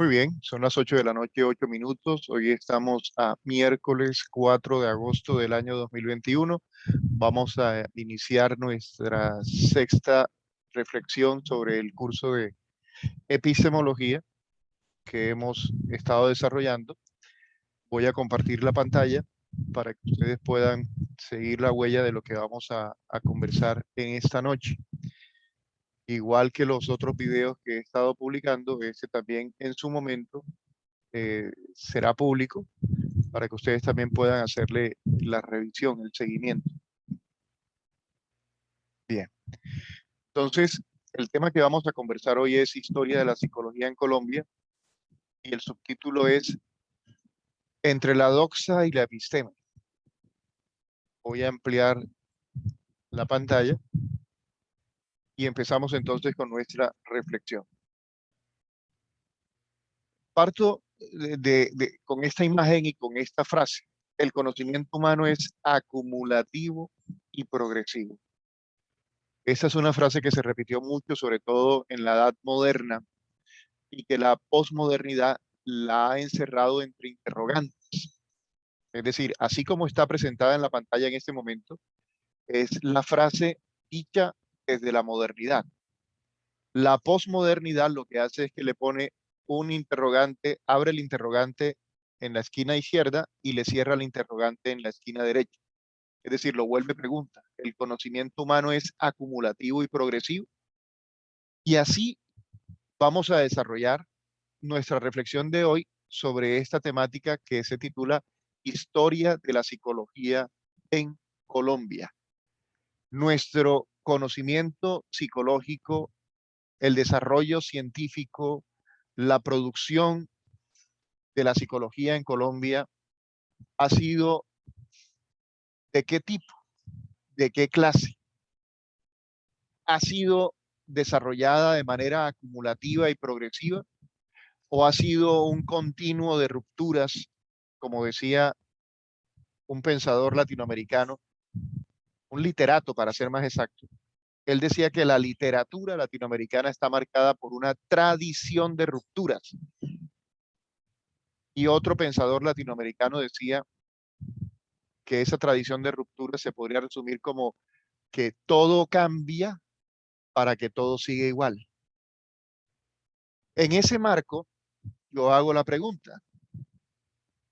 Muy bien, son las 8 de la noche, 8 minutos. Hoy estamos a miércoles 4 de agosto del año 2021. Vamos a iniciar nuestra sexta reflexión sobre el curso de epistemología que hemos estado desarrollando. Voy a compartir la pantalla para que ustedes puedan seguir la huella de lo que vamos a conversar en esta noche. Igual que los otros videos que he estado publicando, este también en su momento será público para que ustedes también puedan hacerle la revisión, el seguimiento. Bien, entonces el tema que vamos a conversar hoy es historia de la psicología en Colombia y el subtítulo es Entre la doxa y la episteme. Voy a ampliar la pantalla y empezamos entonces con nuestra reflexión. Parto con esta imagen y con esta frase. El conocimiento humano es acumulativo y progresivo. Esa es una frase que se repitió mucho, sobre todo en la edad moderna, y que la posmodernidad la ha encerrado entre interrogantes. Es decir, así como está presentada en la pantalla en este momento, es la frase dicha desde la modernidad. La posmodernidad lo que hace es que le pone un interrogante, abre el interrogante en la esquina izquierda y le cierra el interrogante en la esquina derecha. Es decir, lo vuelve pregunta. ¿El conocimiento humano es acumulativo y progresivo? Y así vamos a desarrollar nuestra reflexión de hoy sobre esta temática que se titula Historia de la psicología en Colombia. Nuestro conocimiento psicológico, el desarrollo científico, la producción de la psicología en Colombia ha sido ¿de qué tipo? ¿De qué clase? ¿Ha sido desarrollada de manera acumulativa y progresiva o ha sido un continuo de rupturas, como decía un pensador latinoamericano, un literato para ser más exacto? Él decía que la literatura latinoamericana está marcada por una tradición de rupturas. Y otro pensador latinoamericano decía que esa tradición de rupturas se podría resumir como que todo cambia para que todo siga igual. En ese marco, yo hago la pregunta,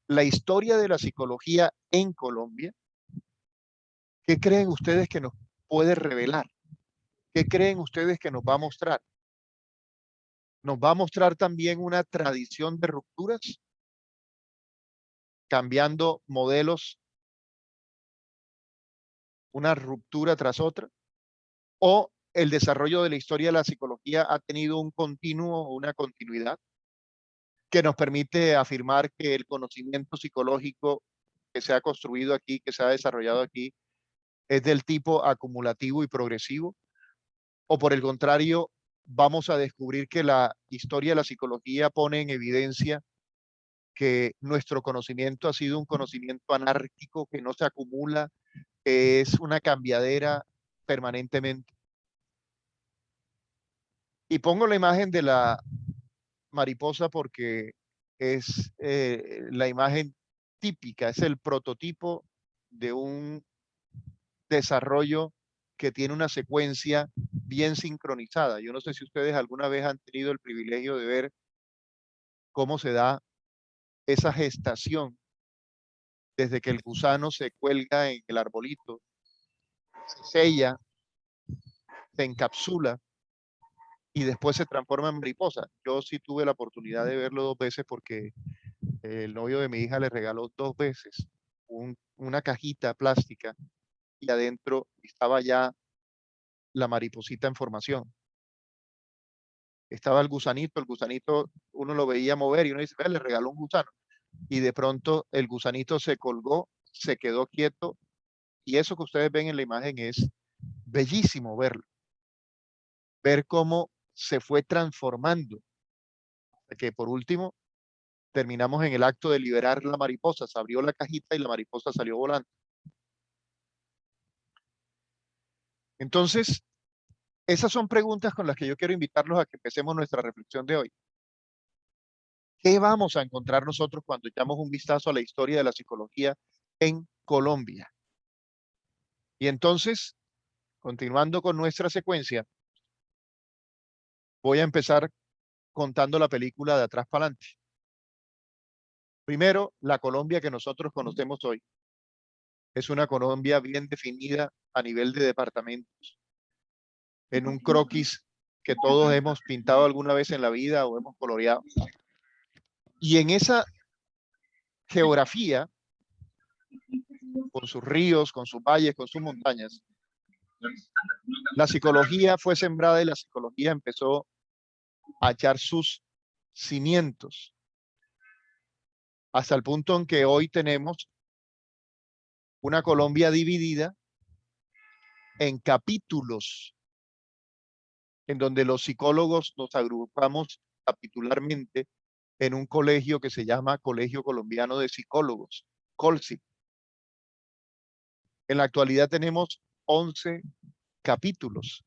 la historia de la psicología en Colombia, ¿qué creen ustedes que nos puede revelar? ¿Qué creen ustedes que nos va a mostrar? ¿Nos va a mostrar también una tradición de rupturas, cambiando modelos, una ruptura tras otra? ¿O el desarrollo de la historia de la psicología ha tenido un continuo, una continuidad que nos permite afirmar que el conocimiento psicológico que se ha construido aquí, que se ha desarrollado aquí, es del tipo acumulativo y progresivo? ¿O por el contrario, vamos a descubrir que la historia de la psicología pone en evidencia que nuestro conocimiento ha sido un conocimiento anárquico, que no se acumula, que es una cambiadera permanentemente? Y pongo la imagen de la mariposa porque es la imagen típica, es el prototipo de un desarrollo que tiene una secuencia bien sincronizada. Yo no sé si ustedes alguna vez han tenido el privilegio de ver cómo se da esa gestación desde que el gusano se cuelga en el arbolito, se sella, se encapsula y después se transforma en mariposa. Yo sí tuve la oportunidad de verlo dos veces porque el novio de mi hija le regaló dos veces una cajita plástica y adentro estaba ya la mariposita en formación. Estaba el gusanito uno lo veía mover y uno dice, "Ve, le regaló un gusano". Y de pronto el gusanito se colgó, se quedó quieto y eso que ustedes ven en la imagen es bellísimo verlo, ver cómo se fue transformando, que por último terminamos en el acto de liberar la mariposa, se abrió la cajita y la mariposa salió volando. Entonces, esas son preguntas con las que yo quiero invitarlos a que empecemos nuestra reflexión de hoy. ¿Qué vamos a encontrar nosotros cuando echamos un vistazo a la historia de la psicología en Colombia? Y entonces, continuando con nuestra secuencia, voy a empezar contando la película de atrás para adelante. Primero, la Colombia que nosotros conocemos hoy es una Colombia bien definida a nivel de departamentos, en un croquis que todos hemos pintado alguna vez en la vida o hemos coloreado. Y en esa geografía, con sus ríos, con sus valles, con sus montañas, la psicología fue sembrada y la psicología empezó a echar sus cimientos hasta el punto en que hoy tenemos una Colombia dividida en capítulos, en donde los psicólogos nos agrupamos capitularmente en un colegio que se llama Colegio Colombiano de Psicólogos, COLSIP. En la actualidad tenemos 11 capítulos,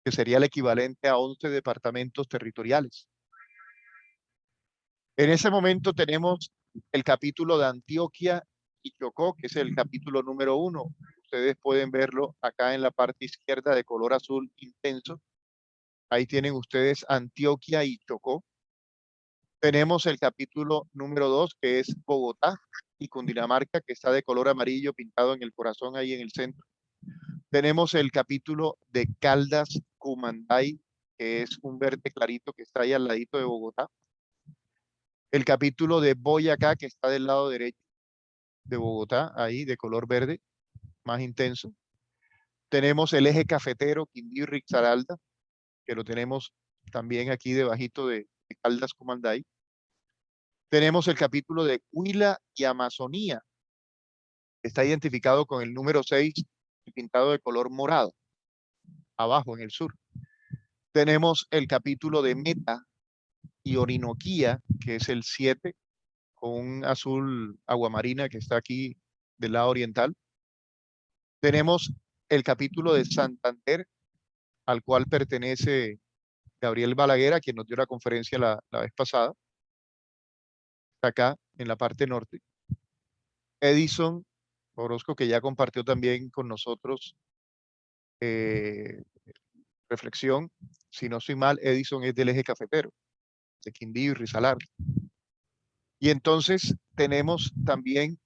que sería el equivalente a 11 departamentos territoriales. En ese momento tenemos el capítulo de Antioquia y Chocó, que es el capítulo número 1. Ustedes pueden verlo acá en la parte izquierda de color azul intenso. Ahí tienen ustedes Antioquia y Chocó. Tenemos el capítulo número 2, que es Bogotá y Cundinamarca, que está de color amarillo pintado en el corazón ahí en el centro. Tenemos el capítulo de Caldas, Cumanday, que es un verde clarito que está ahí al ladito de Bogotá. El capítulo de Boyacá, que está del lado derecho de Bogotá, ahí de color verde, más intenso. Tenemos el eje cafetero, Quindío y Risaralda, que lo tenemos también aquí debajito de Caldas, Cumanday. Tenemos el capítulo de Huila y Amazonía, que está identificado con el número 6 y pintado de color morado, abajo en el sur. Tenemos el capítulo de Meta y Orinoquía, que es el 7, con un azul aguamarina que está aquí del lado oriental. Tenemos el capítulo de Santander, al cual pertenece Gabriel Balaguer, quien nos dio la conferencia la vez pasada, está acá en la parte norte. Edison Orozco, que ya compartió también con nosotros reflexión, si no soy mal, Edison es del eje cafetero, de Quindío y Risaralda. Y entonces tenemos también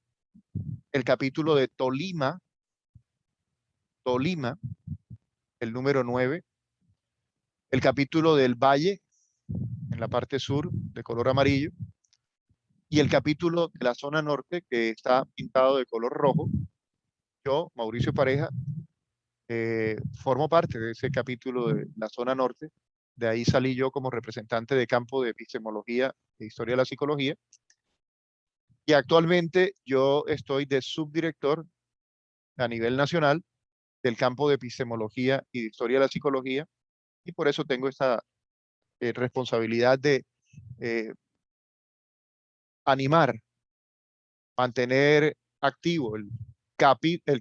el capítulo de Tolima, el número 9, el capítulo del Valle, en la parte sur, de color amarillo, y el capítulo de la zona norte, que está pintado de color rojo. Yo, Mauricio Pareja, formo parte de ese capítulo de la zona norte. De ahí salí yo como representante de campo de epistemología e historia de la psicología. Y actualmente yo estoy de subdirector a nivel nacional del campo de epistemología y de historia de la psicología. Y por eso tengo esta responsabilidad de animar, mantener activo el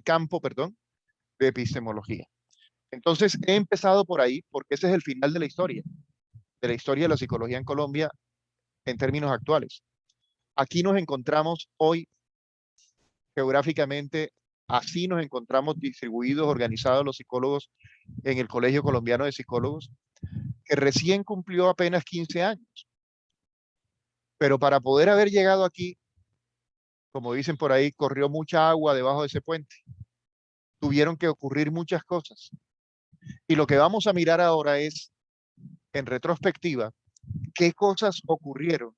campo, de epistemología. Entonces he empezado por ahí porque ese es el final de la historia de la psicología en Colombia en términos actuales. Aquí nos encontramos hoy geográficamente, así nos encontramos distribuidos, organizados los psicólogos en el Colegio Colombiano de Psicólogos, que recién cumplió apenas 15 años. Pero para poder haber llegado aquí, como dicen por ahí, corrió mucha agua debajo de ese puente. Tuvieron que ocurrir muchas cosas. Y lo que vamos a mirar ahora es, en retrospectiva, qué cosas ocurrieron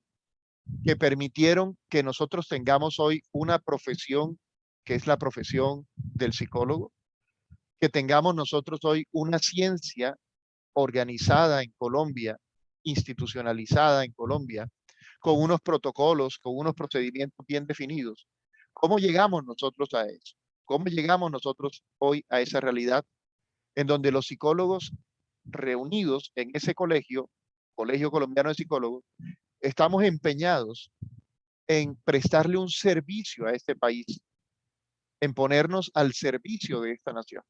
que permitieron que nosotros tengamos hoy una profesión que es la profesión del psicólogo, que tengamos nosotros hoy una ciencia organizada en Colombia, institucionalizada en Colombia, con unos protocolos, con unos procedimientos bien definidos. ¿Cómo llegamos nosotros a eso? ¿Cómo llegamos nosotros hoy a esa realidad en donde los psicólogos reunidos en ese colegio, Colegio Colombiano de Psicólogos, estamos empeñados en prestarle un servicio a este país, en ponernos al servicio de esta nación?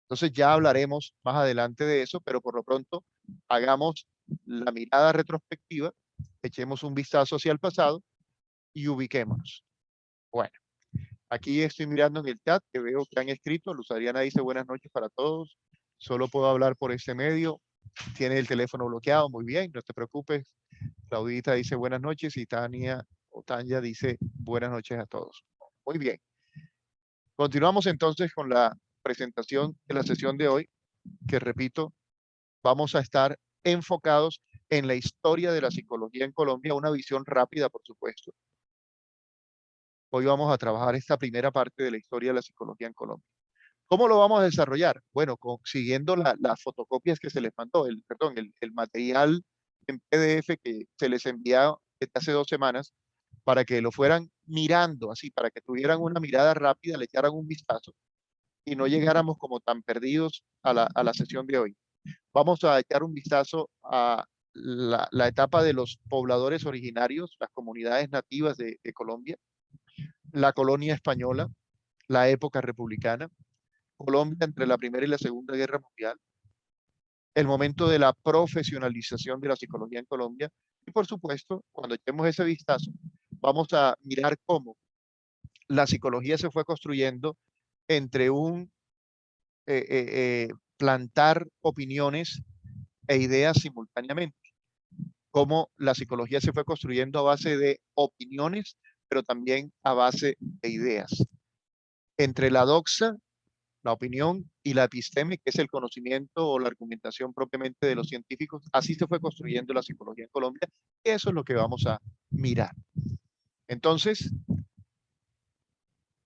Entonces ya hablaremos más adelante de eso, pero por lo pronto hagamos la mirada retrospectiva echemos un vistazo hacia el pasado y ubiquémonos. Bueno, aquí estoy mirando en el chat que veo que han escrito. Luz Adriana dice buenas noches para todos. Solo puedo hablar por este medio. Tiene el teléfono bloqueado. Muy bien, no te preocupes. Claudita dice buenas noches y Tania o Tanya dice buenas noches a todos. Muy bien. Continuamos entonces con la presentación de la sesión de hoy, que repito, vamos a estar enfocados en la historia de la psicología en Colombia, una visión rápida, por supuesto. Hoy vamos a trabajar esta primera parte de la historia de la psicología en Colombia. ¿Cómo lo vamos a desarrollar? Bueno, siguiendo las fotocopias que se les mandó, el material en PDF que se les envió desde hace 2 semanas, para que lo fueran mirando así, para que tuvieran una mirada rápida, le echaran un vistazo y no llegáramos como tan perdidos a la sesión de hoy. Vamos a echar un vistazo a la etapa de los pobladores originarios, las comunidades nativas de Colombia, la colonia española, la época republicana, Colombia entre la Primera y la Segunda Guerra Mundial, el momento de la profesionalización de la psicología en Colombia y, por supuesto, cuando echemos ese vistazo, vamos a mirar cómo la psicología se fue construyendo entre un plantar opiniones e ideas simultáneamente, cómo la psicología se fue construyendo a base de opiniones, pero también a base de ideas. Entre la doxa, la opinión, y la episteme, que es el conocimiento o la argumentación propiamente de los científicos, así se fue construyendo la psicología en Colombia. Eso es lo que vamos a mirar. Entonces,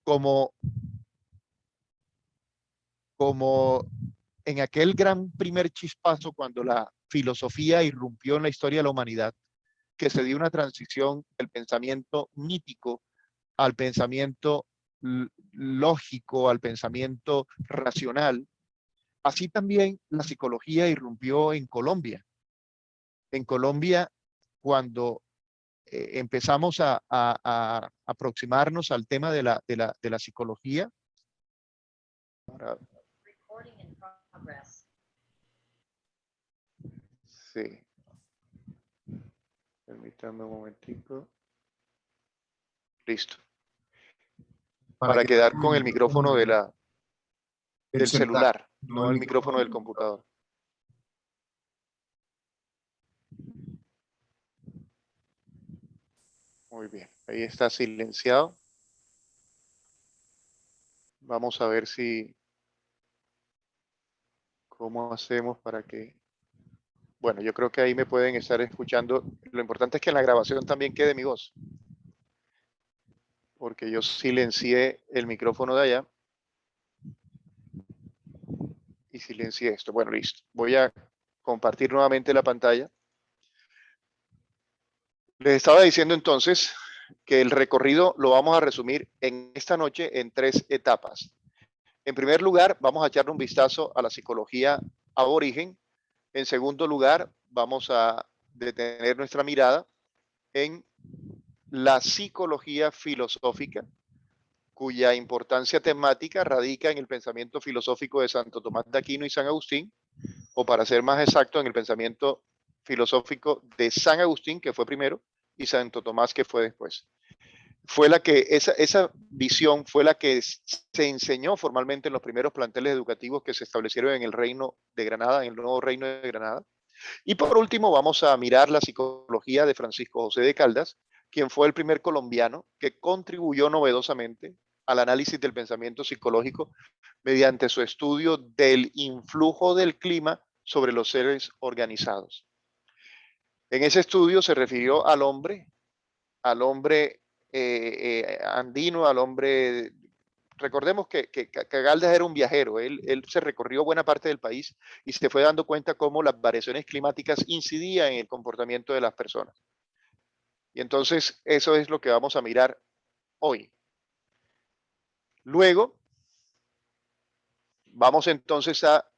como en aquel gran primer chispazo cuando la filosofía irrumpió en la historia de la humanidad, que se dio una transición del pensamiento mítico al pensamiento lógico, al pensamiento racional, así también la psicología irrumpió en Colombia. En Colombia, cuando empezamos a aproximarnos al tema de la psicología, sí, permítame un momentico. Listo. Para quedar con el micrófono del celular, no el micrófono del computador. Muy bien, ahí está silenciado. Vamos a ver cómo hacemos para que... Bueno, yo creo que ahí me pueden estar escuchando. Lo importante es que en la grabación también quede mi voz, porque yo silencié el micrófono de allá y silencié esto. Bueno, listo. Voy a compartir nuevamente la pantalla. Les estaba diciendo entonces que el recorrido lo vamos a resumir en esta noche en 3 etapas. En primer lugar, vamos a echarle un vistazo a la psicología aborigen. En segundo lugar, vamos a detener nuestra mirada en la psicología filosófica, cuya importancia temática radica en el pensamiento filosófico de Santo Tomás de Aquino y San Agustín, o para ser más exacto, en el pensamiento filosófico de San Agustín, que fue primero, y Santo Tomás, que fue después. Fue la que, esa visión fue la que se enseñó formalmente en los primeros planteles educativos que se establecieron en el Reino de Granada, en el nuevo Reino de Granada. Y por último, vamos a mirar la psicología de Francisco José de Caldas, quien fue el primer colombiano que contribuyó novedosamente al análisis del pensamiento psicológico mediante su estudio del influjo del clima sobre los seres organizados. En ese estudio se refirió al hombre andino, al hombre... Recordemos que Caldas era un viajero, él se recorrió buena parte del país y se fue dando cuenta cómo las variaciones climáticas incidían en el comportamiento de las personas. Y entonces eso es lo que vamos a mirar hoy. Luego, vamos entonces a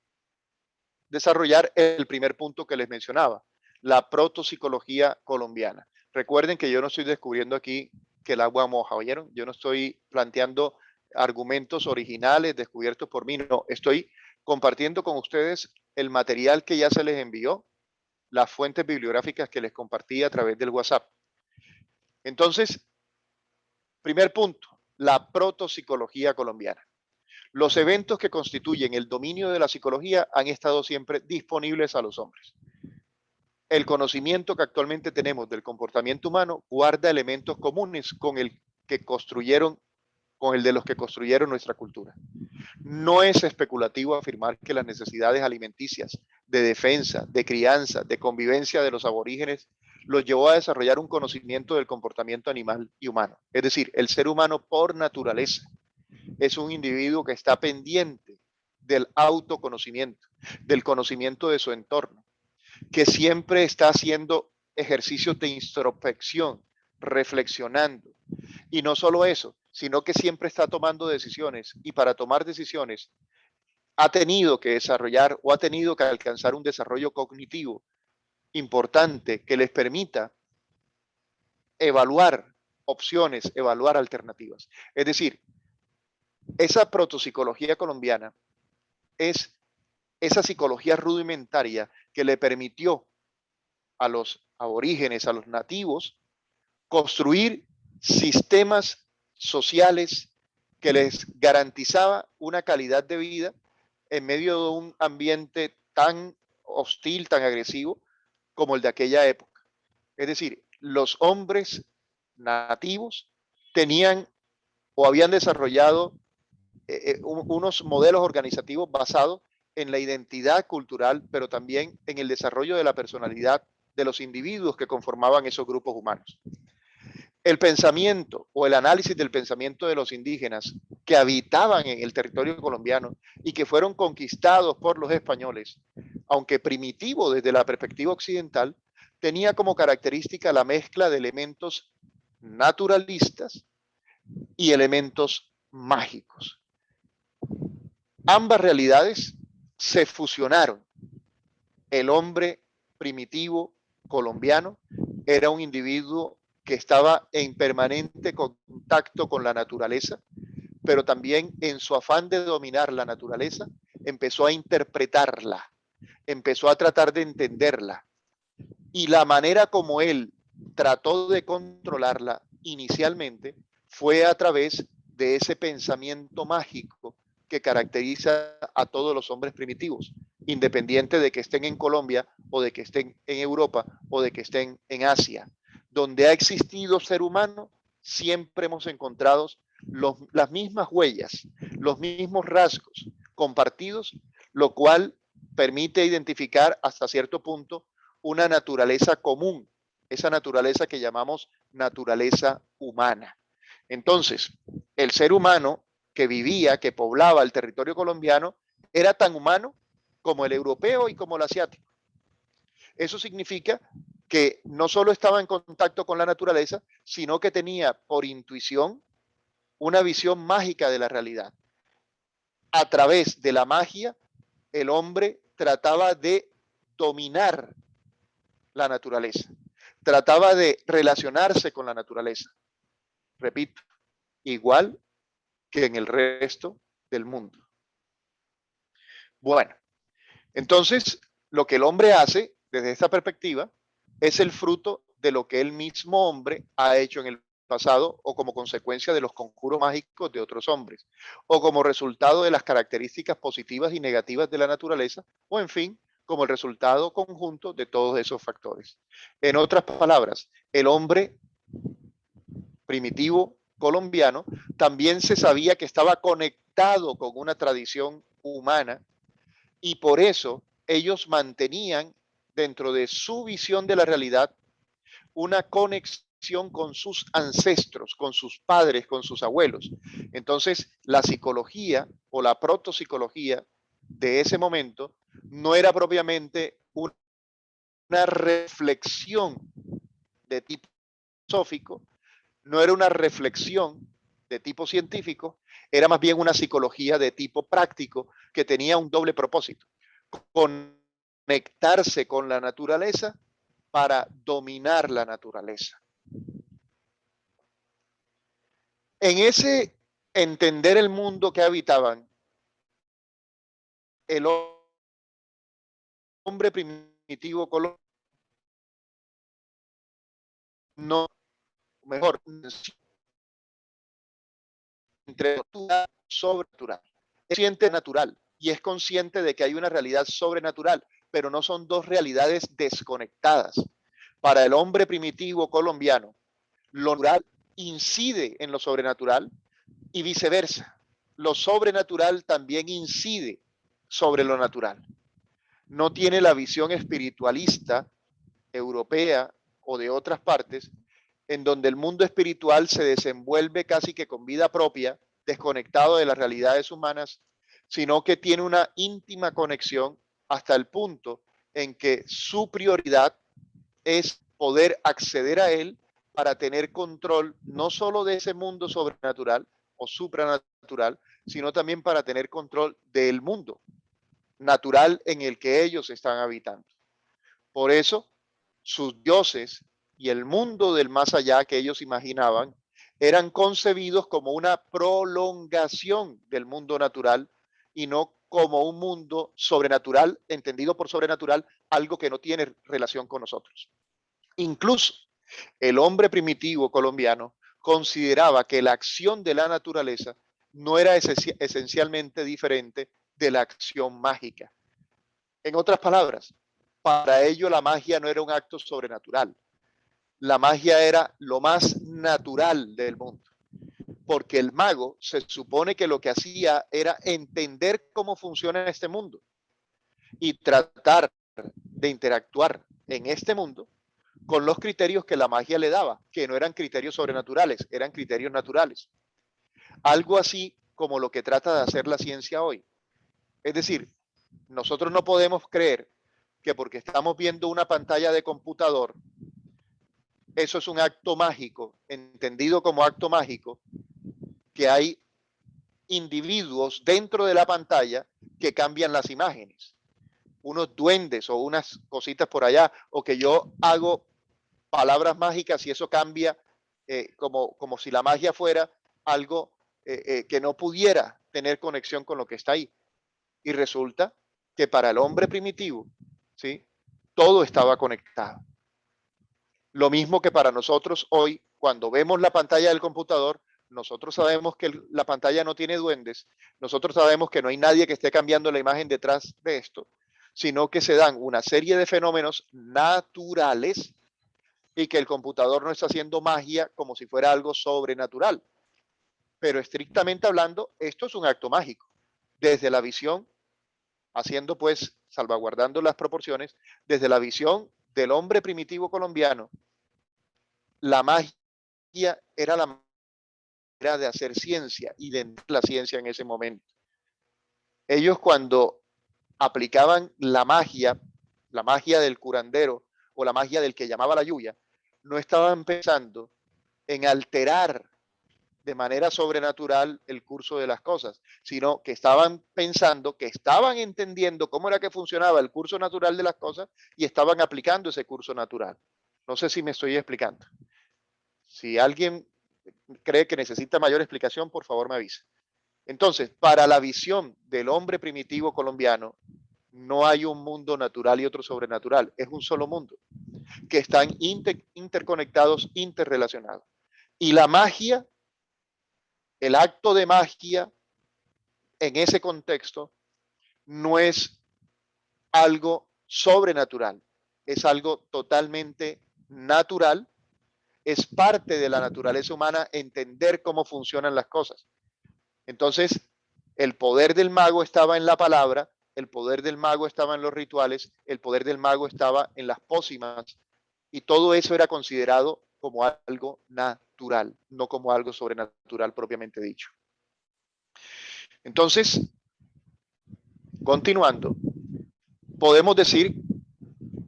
desarrollar el primer punto que les mencionaba, la protopsicología colombiana. Recuerden que yo no estoy descubriendo aquí que el agua moja, ¿oyeron? Yo no estoy planteando argumentos originales descubiertos por mí, no, estoy compartiendo con ustedes el material que ya se les envió las fuentes bibliográficas que les compartí a través del WhatsApp. Entonces, primer punto, la protopsicología colombiana. Los eventos que constituyen el dominio de la psicología han estado siempre disponibles a los hombres. El conocimiento que actualmente tenemos del comportamiento humano guarda elementos comunes con el de los que construyeron nuestra cultura. No es especulativo afirmar que las necesidades alimenticias, de defensa, de crianza, de convivencia de los aborígenes los llevó a desarrollar un conocimiento del comportamiento animal y humano. Es decir, el ser humano por naturaleza es un individuo que está pendiente del autoconocimiento, del conocimiento de su entorno, que siempre está haciendo ejercicios de introspección, reflexionando. Y no solo eso, sino que siempre está tomando decisiones, y para tomar decisiones ha tenido que desarrollar o ha tenido que alcanzar un desarrollo cognitivo importante que les permita evaluar opciones, evaluar alternativas. Es decir, esa protopsicología colombiana es esa psicología rudimentaria que le permitió a los aborígenes, a los nativos, construir sistemas sociales que les garantizaba una calidad de vida en medio de un ambiente tan hostil, tan agresivo como el de aquella época. Es decir, los hombres nativos tenían o habían desarrollado unos modelos organizativos basados en la identidad cultural, pero también en el desarrollo de la personalidad de los individuos que conformaban esos grupos humanos. El pensamiento o el análisis del pensamiento de los indígenas que habitaban en el territorio colombiano y que fueron conquistados por los españoles, aunque primitivo desde la perspectiva occidental, tenía como característica la mezcla de elementos naturalistas y elementos mágicos. Ambas realidades se fusionaron. El hombre primitivo colombiano era un individuo que estaba en permanente contacto con la naturaleza, pero también en su afán de dominar la naturaleza, empezó a interpretarla, empezó a tratar de entenderla. Y la manera como él trató de controlarla inicialmente fue a través de ese pensamiento mágico que caracteriza a todos los hombres primitivos, independiente de que estén en Colombia o de que estén en Europa o de que estén en Asia. Donde ha existido ser humano, siempre hemos encontrado las mismas huellas, los mismos rasgos compartidos, lo cual permite identificar hasta cierto punto una naturaleza común, esa naturaleza que llamamos naturaleza humana. Entonces, el ser humano que vivía, que poblaba el territorio colombiano, era tan humano como el europeo y como el asiático. Eso significa que no solo estaba en contacto con la naturaleza, sino que tenía por intuición una visión mágica de la realidad. A través de la magia, el hombre trataba de dominar la naturaleza, trataba de relacionarse con la naturaleza. Repito, igual que en el resto del mundo. Bueno, entonces lo que el hombre hace desde esta perspectiva es el fruto de lo que el mismo hombre ha hecho en el pasado o como consecuencia de los conjuros mágicos de otros hombres o como resultado de las características positivas y negativas de la naturaleza o en fin, como el resultado conjunto de todos esos factores. En otras palabras, el hombre primitivo colombiano también se sabía que estaba conectado con una tradición humana y por eso ellos mantenían dentro de su visión de la realidad una conexión con sus ancestros, con sus padres, con sus abuelos. Entonces, la psicología o la protopsicología de ese momento no era propiamente una reflexión de tipo filosófico, no era una reflexión de tipo científico, era más bien una psicología de tipo práctico que tenía un doble propósito: conectarse con la naturaleza para dominar la naturaleza. En ese entender el mundo que habitaban, el hombre primitivo colombiano no, mejor, entre natural y sobrenatural. Es consciente natural y es consciente de que hay una realidad sobrenatural, pero no son dos realidades desconectadas. Para el hombre primitivo colombiano, lo natural incide en lo sobrenatural y viceversa. Lo sobrenatural también incide sobre lo natural. No tiene la visión espiritualista europea o de otras partes, en donde el mundo espiritual se desenvuelve casi que con vida propia, desconectado de las realidades humanas, sino que tiene una íntima conexión hasta el punto en que su prioridad es poder acceder a él para tener control no solo de ese mundo sobrenatural o supranatural, sino también para tener control del mundo natural en el que ellos están habitando. Por eso, sus dioses y el mundo del más allá que ellos imaginaban eran concebidos como una prolongación del mundo natural y no como un mundo sobrenatural, entendido por sobrenatural, algo que no tiene relación con nosotros. Incluso el hombre primitivo colombiano consideraba que la acción de la naturaleza no era esencialmente diferente de la acción mágica. En otras palabras, para ello la magia no era un acto sobrenatural. La magia era lo más natural del mundo, porque el mago se supone que lo que hacía era entender cómo funciona este mundo y tratar de interactuar en este mundo con los criterios que la magia le daba, que no eran criterios sobrenaturales, eran criterios naturales. Algo así como lo que trata de hacer la ciencia hoy. Es decir, nosotros no podemos creer que porque estamos viendo una pantalla de computador, eso es un acto mágico, entendido como acto mágico, que hay individuos dentro de la pantalla que cambian las imágenes, unos duendes o unas cositas por allá, o que yo hago palabras mágicas y eso cambia como si la magia fuera algo que no pudiera tener conexión con lo que está ahí. Y resulta que para el hombre primitivo, ¿sí?, todo estaba conectado. Lo mismo que para nosotros hoy, cuando vemos la pantalla del computador, nosotros sabemos que la pantalla no tiene duendes, nosotros sabemos que no hay nadie que esté cambiando la imagen detrás de esto, sino que se dan una serie de fenómenos naturales y que el computador no está haciendo magia como si fuera algo sobrenatural. Pero estrictamente hablando, esto es un acto mágico. Desde la visión, haciendo pues, salvaguardando las proporciones, desde la visión del hombre primitivo colombiano, la magia era la manera de hacer ciencia y de entender la ciencia en ese momento. Ellos cuando aplicaban la magia del curandero o la magia del que llamaba la lluvia, no estaban pensando en alterar de manera sobrenatural el curso de las cosas, sino que estaban pensando, que estaban entendiendo cómo era que funcionaba el curso natural de las cosas y estaban aplicando ese curso natural. No sé si me estoy explicando. Si alguien cree que necesita mayor explicación, por favor me avisa. Entonces, para la visión del hombre primitivo colombiano, no hay un mundo natural y otro sobrenatural, es un solo mundo, que están interconectados, interrelacionados. Y la magia, el acto de magia en ese contexto, no es algo sobrenatural, es algo totalmente natural, es parte de la naturaleza humana entender cómo funcionan las cosas. Entonces, el poder del mago estaba en la palabra, el poder del mago estaba en los rituales, el poder del mago estaba en las pócimas, y todo eso era considerado como algo natural, no como algo sobrenatural propiamente dicho. Entonces, continuando, podemos decir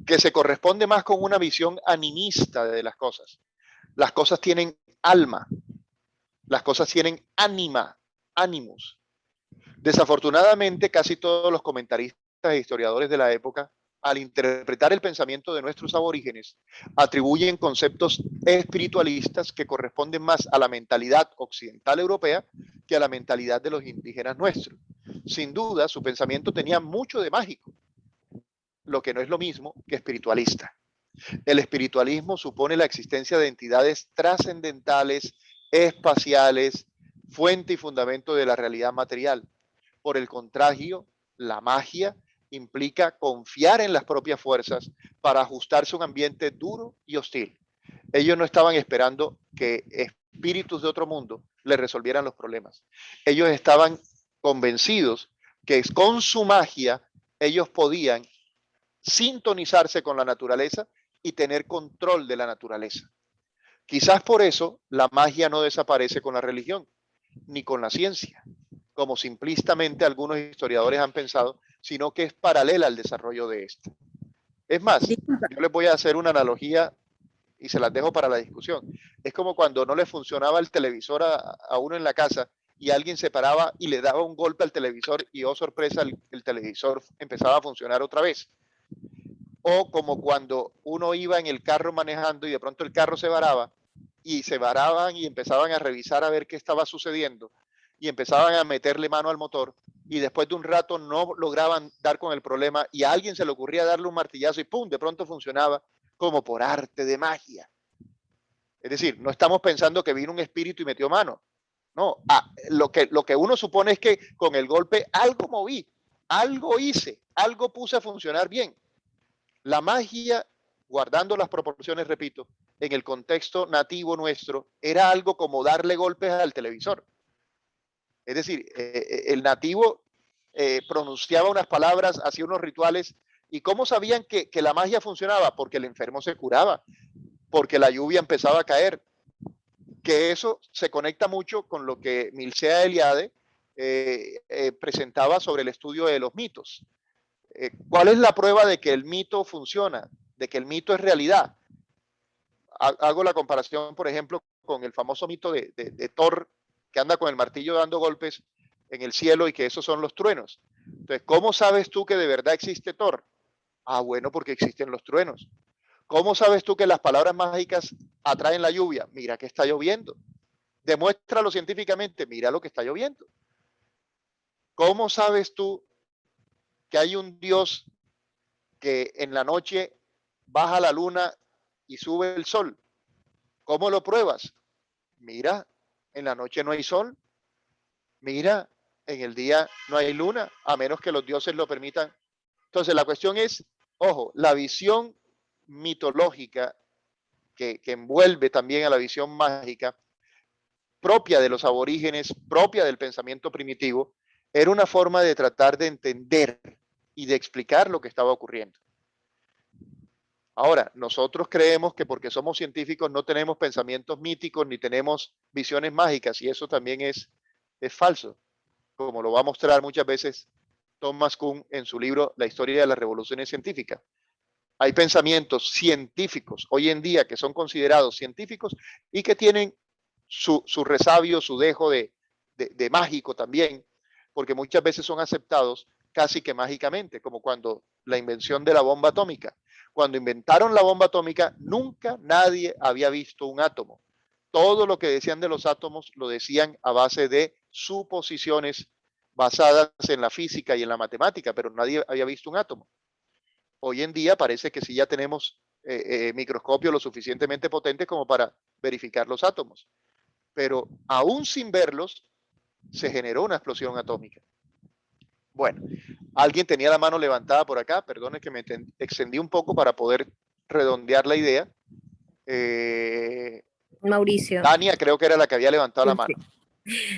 que se corresponde más con una visión animista de las cosas. Las cosas tienen alma, las cosas tienen ánima, ánimos. Desafortunadamente, casi todos los comentaristas e historiadores de la época, al interpretar el pensamiento de nuestros aborígenes, atribuyen conceptos espiritualistas que corresponden más a la mentalidad occidental europea que a la mentalidad de los indígenas nuestros. Sin duda, su pensamiento tenía mucho de mágico, lo que no es lo mismo que espiritualista. El espiritualismo supone la existencia de entidades trascendentales, espaciales, fuente y fundamento de la realidad material. Por el contrario, la magia implica confiar en las propias fuerzas para ajustarse a un ambiente duro y hostil. Ellos no estaban esperando que espíritus de otro mundo les resolvieran los problemas. Ellos estaban convencidos que con su magia ellos podían sintonizarse con la naturaleza y tener control de la naturaleza. Quizás por eso la magia no desaparece con la religión, ni con la ciencia, como simplistamente algunos historiadores han pensado, sino que es paralela al desarrollo de esta. Es más, yo les voy a hacer una analogía y se las dejo para la discusión. Es como cuando no le funcionaba el televisor a uno en la casa y alguien se paraba y le daba un golpe al televisor y, oh sorpresa, el televisor empezaba a funcionar otra vez. O como cuando uno iba en el carro manejando y de pronto el carro se varaba y se varaban y empezaban a revisar a ver qué estaba sucediendo y empezaban a meterle mano al motor y después de un rato no lograban dar con el problema y a alguien se le ocurría darle un martillazo y ¡pum! De pronto funcionaba como por arte de magia. Es decir, no estamos pensando que vino un espíritu y metió mano. No, lo que uno supone es que con el golpe algo moví, algo hice, algo puse a funcionar bien. La magia, guardando las proporciones, repito, en el contexto nativo nuestro, era algo como darle golpes al televisor. Es decir, el nativo pronunciaba unas palabras, hacía unos rituales. ¿Y cómo sabían que la magia funcionaba? Porque el enfermo se curaba, porque la lluvia empezaba a caer. Que eso se conecta mucho con lo que Mircea Eliade presentaba sobre el estudio de los mitos. ¿Cuál es la prueba de que el mito funciona, de que el mito es realidad? Hago la comparación, por ejemplo, con el famoso mito de Thor, que anda con el martillo dando golpes en el cielo y que esos son los truenos. Entonces, ¿cómo sabes tú que de verdad existe Thor? Ah, bueno, porque existen los truenos. ¿Cómo sabes tú que las palabras mágicas atraen la lluvia? Mira que está lloviendo. Demuéstralo científicamente, mira lo que está lloviendo. ¿Cómo sabes tú que hay un Dios que en la noche baja la luna y sube el sol? ¿Cómo lo pruebas? Mira, en la noche no hay sol. Mira, en el día no hay luna, a menos que los dioses lo permitan. Entonces, la cuestión es, ojo, la visión mitológica que envuelve también a la visión mágica, propia de los aborígenes, propia del pensamiento primitivo, era una forma de tratar de entender y de explicar lo que estaba ocurriendo. Ahora, nosotros creemos que porque somos científicos no tenemos pensamientos míticos ni tenemos visiones mágicas, y eso también es falso, como lo va a mostrar muchas veces Thomas Kuhn en su libro La historia de las revoluciones científicas. Hay pensamientos científicos hoy en día que son considerados científicos y que tienen su resabio, su dejo de mágico también, porque muchas veces son aceptados casi que mágicamente, como cuando la invención de la bomba atómica. Cuando inventaron la bomba atómica, nunca nadie había visto un átomo. Todo lo que decían de los átomos lo decían a base de suposiciones basadas en la física y en la matemática, pero nadie había visto un átomo. Hoy en día parece que sí ya tenemos microscopios lo suficientemente potentes como para verificar los átomos, pero aún sin verlos se generó una explosión atómica. Bueno, alguien tenía la mano levantada por acá, perdone que me extendí un poco para poder redondear la idea. Mauricio. Tania creo que era la que había levantado la mano.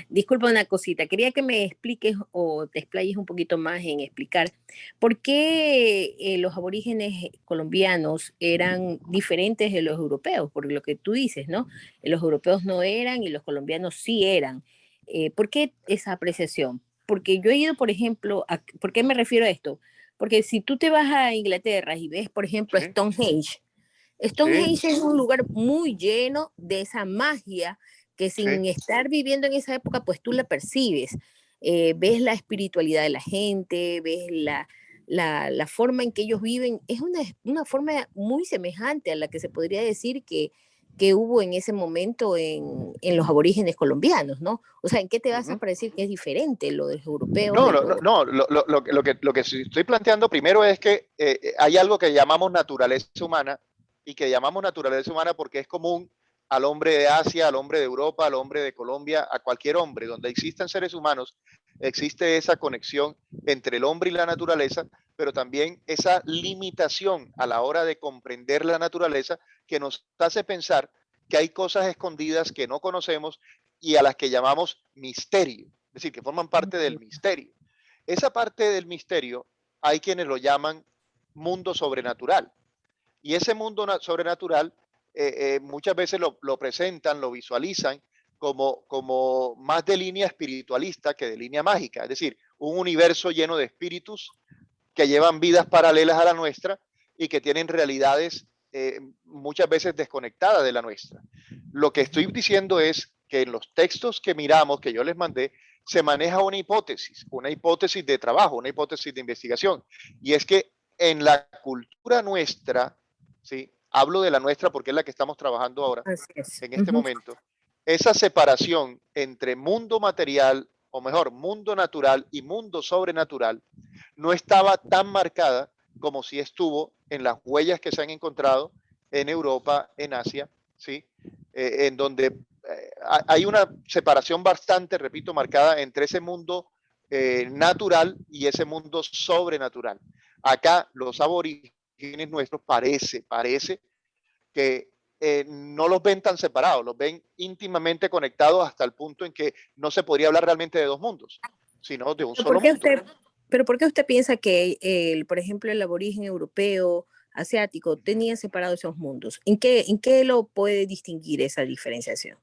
Disculpa una cosita, quería que me expliques o te explayes un poquito más en explicar por qué los aborígenes colombianos eran diferentes de los europeos, por lo que tú dices, ¿no? Los europeos no eran y los colombianos sí eran. ¿Por qué esa apreciación? Porque yo he ido, por ejemplo, ¿por qué me refiero a esto? Porque si tú te vas a Inglaterra y ves, por ejemplo, Sí. Stonehenge, Stonehenge es un lugar muy lleno de esa magia que sin estar viviendo en esa época, pues tú la percibes. Ves la espiritualidad de la gente, ves la forma en que ellos viven. Es una forma muy semejante a la que se podría decir que hubo en ese momento en los aborígenes colombianos, ¿no? O sea, ¿en qué te vas a parecer que es diferente lo de los europeos? No, lo que estoy planteando primero es que hay algo que llamamos naturaleza humana y que llamamos naturaleza humana porque es común al hombre de Asia, al hombre de Europa, al hombre de Colombia, a cualquier hombre. Donde existan seres humanos, existe esa conexión entre el hombre y la naturaleza, pero también esa limitación a la hora de comprender la naturaleza que nos hace pensar que hay cosas escondidas que no conocemos y a las que llamamos misterio, es decir, que forman parte del misterio. Esa parte del misterio hay quienes lo llaman mundo sobrenatural. Y ese mundo sobrenatural muchas veces lo presentan, lo visualizan como más de línea espiritualista que de línea mágica. Es decir, un universo lleno de espíritus que llevan vidas paralelas a la nuestra y que tienen realidades muchas veces desconectadas de la nuestra. Lo que estoy diciendo es que en los textos que miramos, que yo les mandé, se maneja una hipótesis de trabajo, una hipótesis de investigación. Y es que en la cultura nuestra, ¿sí? Hablo de la nuestra porque es la que estamos trabajando ahora, en este momento, esa separación entre mundo material, o mejor, mundo natural y mundo sobrenatural, no estaba tan marcada como si estuvo en las huellas que se han encontrado en Europa, en Asia, ¿sí? En donde hay una separación bastante, repito, marcada entre ese mundo natural y ese mundo sobrenatural. Acá los aborígenes nuestros parece que no los ven tan separados, los ven íntimamente conectados hasta el punto en que no se podría hablar realmente de dos mundos, sino de un solo mundo. Pero ¿por qué usted piensa que, por ejemplo, el aborigen europeo, asiático, tenía separados esos mundos? ¿En qué lo puede distinguir esa diferenciación?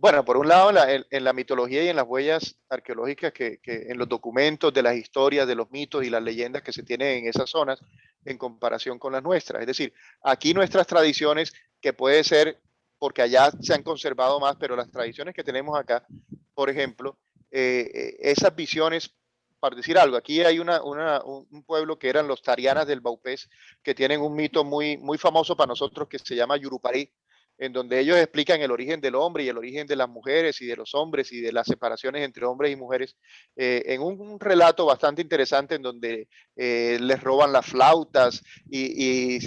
Bueno, por un lado, en la mitología y en las huellas arqueológicas, que en los documentos de las historias, de los mitos y las leyendas que se tienen en esas zonas en comparación con las nuestras. Es decir, aquí nuestras tradiciones, que puede ser porque allá se han conservado más, pero las tradiciones que tenemos acá, por ejemplo, esas visiones, para decir algo, aquí hay un pueblo que eran los Tarianas del Baupés, que tienen un mito muy famoso para nosotros que se llama Yurupari, en donde ellos explican el origen del hombre y el origen de las mujeres y de los hombres y de las separaciones entre hombres y mujeres, en un relato bastante interesante en donde les roban las flautas y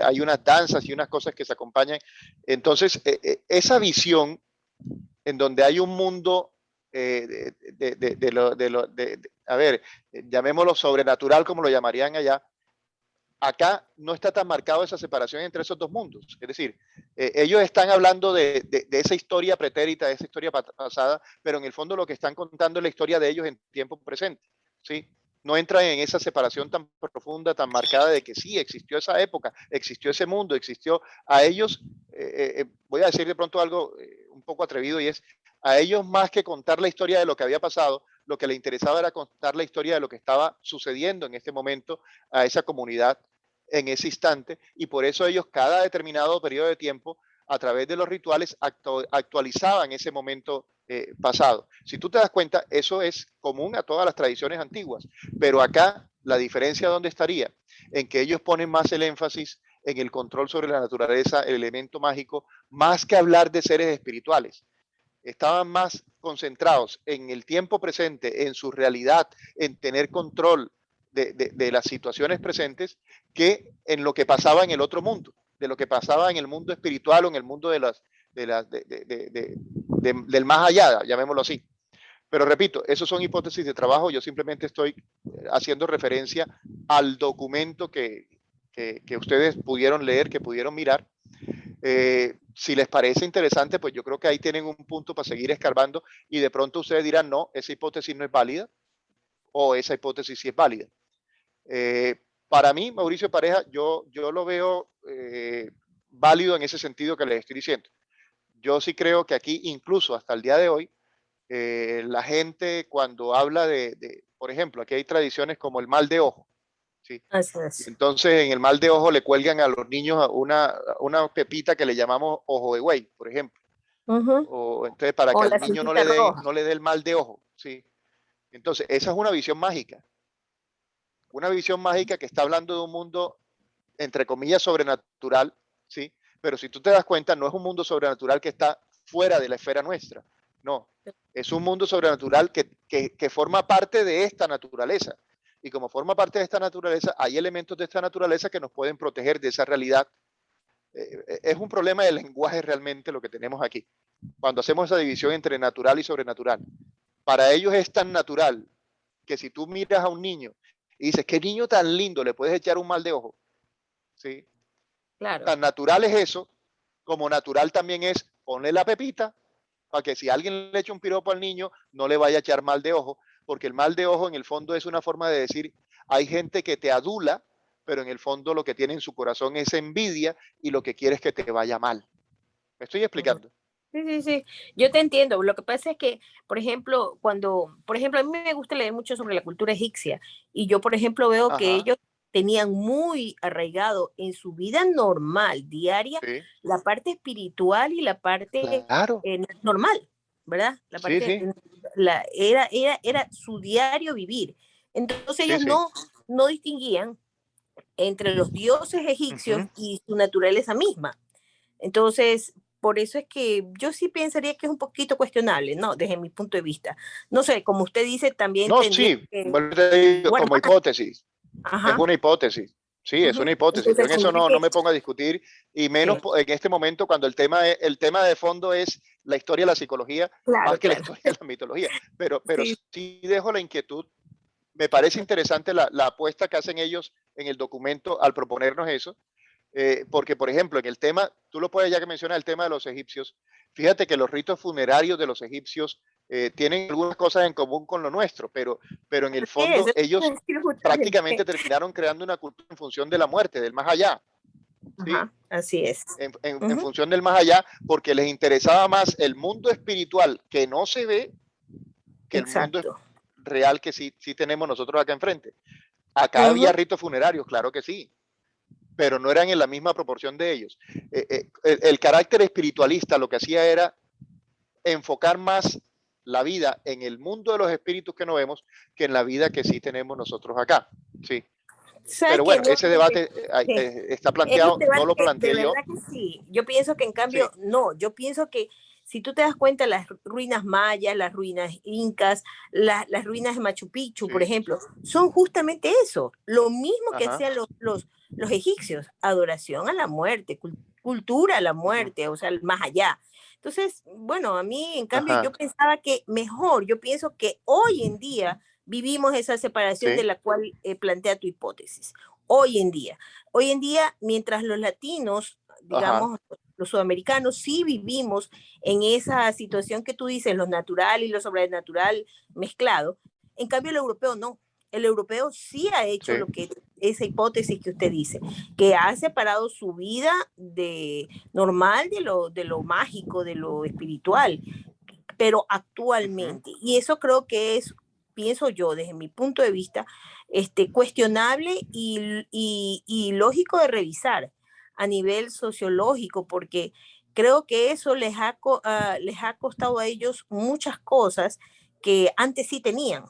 hay unas danzas y unas cosas que se acompañan. Entonces, esa visión en donde hay un mundo a ver, llamémoslo sobrenatural como lo llamarían allá, acá no está tan marcado esa separación entre esos dos mundos. Es decir, ellos están hablando de esa historia pretérita, de esa historia pasada, pero en el fondo lo que están contando es la historia de ellos en tiempo presente. ¿Sí? No entran en esa separación tan profunda, tan marcada de que sí, existió esa época, existió ese mundo, existió a ellos, voy a decir de pronto algo un poco atrevido, y es a ellos más que contar la historia de lo que había pasado, lo que les interesaba era contar la historia de lo que estaba sucediendo en este momento a esa comunidad en ese instante, y por eso ellos cada determinado periodo de tiempo a través de los rituales actualizaban ese momento pasado. Si tú te das cuenta, eso es común a todas las tradiciones antiguas, pero acá la diferencia ¿dónde estaría? En que ellos ponen más el énfasis en el control sobre la naturaleza, el elemento mágico, más que hablar de seres espirituales. Estaban más concentrados en el tiempo presente, en su realidad, en tener control de las situaciones presentes, que en lo que pasaba en el otro mundo, de lo que pasaba en el mundo espiritual o en el mundo del más allá, llamémoslo así. Pero repito, esos son hipótesis de trabajo, yo simplemente estoy haciendo referencia al documento que ustedes pudieron leer, que pudieron mirar. Si les parece interesante, pues yo creo que ahí tienen un punto para seguir escarbando, y de pronto ustedes dirán, no, esa hipótesis no es válida, o esa hipótesis sí es válida. Para mí, Mauricio Pareja, yo lo veo válido en ese sentido que les estoy diciendo. Yo sí creo que aquí, incluso hasta el día de hoy, la gente cuando habla por ejemplo, aquí hay tradiciones como el mal de ojo, ¿sí? Entonces, en el mal de ojo le cuelgan a los niños una pepita que le llamamos ojo de güey, por ejemplo. O, entonces, para que al niño no le dé el mal de ojo, ¿sí? Entonces, esa es una visión mágica. Una visión mágica que está hablando de un mundo, entre comillas, sobrenatural, ¿sí? Pero si tú te das cuenta, no es un mundo sobrenatural que está fuera de la esfera nuestra. No, es un mundo sobrenatural que forma parte de esta naturaleza. Y como forma parte de esta naturaleza, hay elementos de esta naturaleza que nos pueden proteger de esa realidad. Es un problema de lenguaje realmente lo que tenemos aquí. Cuando hacemos esa división entre natural y sobrenatural. Para ellos es tan natural que si tú miras a un niño y dices, qué niño tan lindo, le puedes echar un mal de ojo. ¿Sí? Claro. Tan natural es eso, como natural también es ponle la pepita para que si alguien le echa un piropo al niño, no le vaya a echar mal de ojo, porque el mal de ojo en el fondo es una forma de decir, hay gente que te adula, pero en el fondo lo que tiene en su corazón es envidia y lo que quiere es que te vaya mal. ¿Me estoy explicando? Sí, sí, sí, yo te entiendo. Lo que pasa es que, por ejemplo, a mí me gusta leer mucho sobre la cultura egipcia y yo, por ejemplo, veo que Ajá, ellos tenían muy arraigado en su vida normal, diaria, sí, la parte espiritual y la parte claro, normal, ¿verdad? La sí, parte, sí, era su diario vivir. Entonces sí, ellos sí. no distinguían entre los dioses egipcios Ujú. y su naturaleza misma. Entonces, por eso es que yo sí pensaría que es un poquito cuestionable, ¿no? Desde mi punto de vista. No sé, como usted dice, también No, tendría sí, que, vuelvo te digo, bueno, como hipótesis, es ajá, una hipótesis. Sí, es una hipótesis. Yo entonces en eso tendría no que, me pongo a discutir, y menos sí, en este momento cuando el tema de fondo es la historia de la psicología más claro, que la claro. historia de la mitología. Pero Sí, sí dejo la inquietud. Me parece interesante la apuesta que hacen ellos en el documento al proponernos eso, porque, por ejemplo, en el tema, tú lo puedes, ya que mencionas el tema de los egipcios, fíjate que los ritos funerarios de los egipcios tienen algunas cosas en común con lo nuestro, pero en el así es, fondo eso te iba a ellos decir prácticamente justamente. terminaron creando una cultura en función de la muerte, del más allá, ¿sí? Ajá, así es. En Ujú, función del más allá, porque les interesaba más el mundo espiritual que no se ve que el mundo exacto. real que sí tenemos nosotros acá enfrente. Acá había Ujú, ritos funerarios, claro que sí, pero no eran en la misma proporción de ellos. El carácter espiritualista lo que hacía era enfocar más la vida en el mundo de los espíritus que no vemos que en la vida que sí tenemos nosotros acá. Sí. ¿sabes Pero qué? bueno, No, ese debate está es un planteado, no debate, lo de planteé yo. verdad que sí. Yo pienso que en cambio, Sí, no, yo pienso que si tú te das cuenta, las ruinas mayas, las ruinas incas, las ruinas de Machu Picchu, por sí, ejemplo, son justamente eso, lo mismo que ajá, hacían los egipcios, adoración a la muerte, cultura a la ujú, muerte, o sea, el más allá. Entonces, bueno, a mí, en cambio, yo ajá, pensaba que mejor, yo pienso que hoy en día vivimos esa separación de sí, la cual plantea tu hipótesis. Hoy en día. Hoy en día, mientras los latinos, ajá, digamos, los sudamericanos, sí vivimos en esa situación que tú dices, lo natural y lo sobrenatural mezclado, en cambio el europeo no. El europeo sí ha hecho sí, lo que esa hipótesis que usted dice, que ha separado su vida de normal de lo mágico, de lo espiritual, pero ujú, actualmente. Y eso creo que es, pienso yo, desde mi punto de vista, cuestionable y lógico de revisar a nivel sociológico, porque creo que eso les ha costado a ellos muchas cosas que antes sí tenían.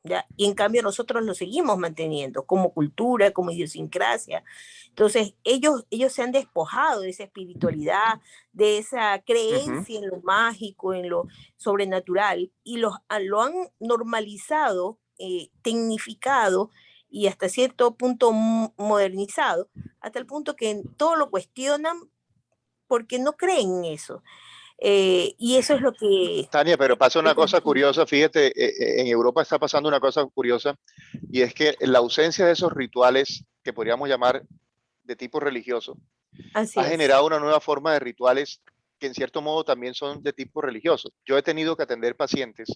¿Ya? Y en cambio nosotros lo seguimos manteniendo como cultura, como idiosincrasia. Entonces, ellos se han despojado de esa espiritualidad, de esa ujú, creencia en lo mágico, en lo sobrenatural, y lo han normalizado, tecnificado y hasta cierto punto modernizado, hasta el punto que todo lo cuestionan porque no creen en eso. Y eso es lo que... Tania, pero pasa una cosa curiosa, fíjate, en Europa está pasando una cosa curiosa, y es que la ausencia de esos rituales que podríamos llamar de tipo religioso Así ha es. generado una nueva forma de rituales que en cierto modo también son de tipo religioso. Yo he tenido que atender pacientes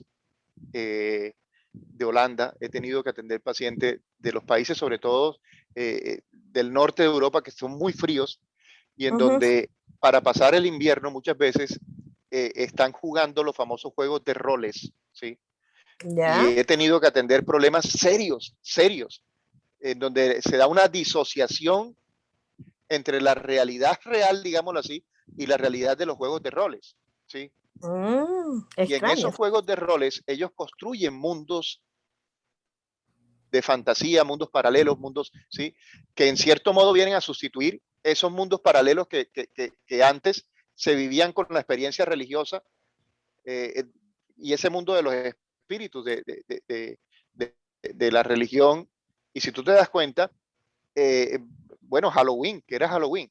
de Holanda, he tenido que atender pacientes de los países, sobre todo del norte de Europa, que son muy fríos y en Ujú, donde para pasar el invierno muchas veces están jugando los famosos juegos de roles, ¿sí? Y ya. he tenido que atender problemas serios, serios, en donde se da una disociación entre la realidad real, digámoslo así, y la realidad de los juegos de roles, ¿sí? Y en Extraño. esos juegos de roles ellos construyen mundos de fantasía, mundos paralelos, mundos, ¿sí? Que en cierto modo vienen a sustituir esos mundos paralelos que antes se vivían con la experiencia religiosa eh, y ese mundo de los espíritus, de la religión Y si tú te das cuenta, bueno, Halloween, ¿qué era Halloween?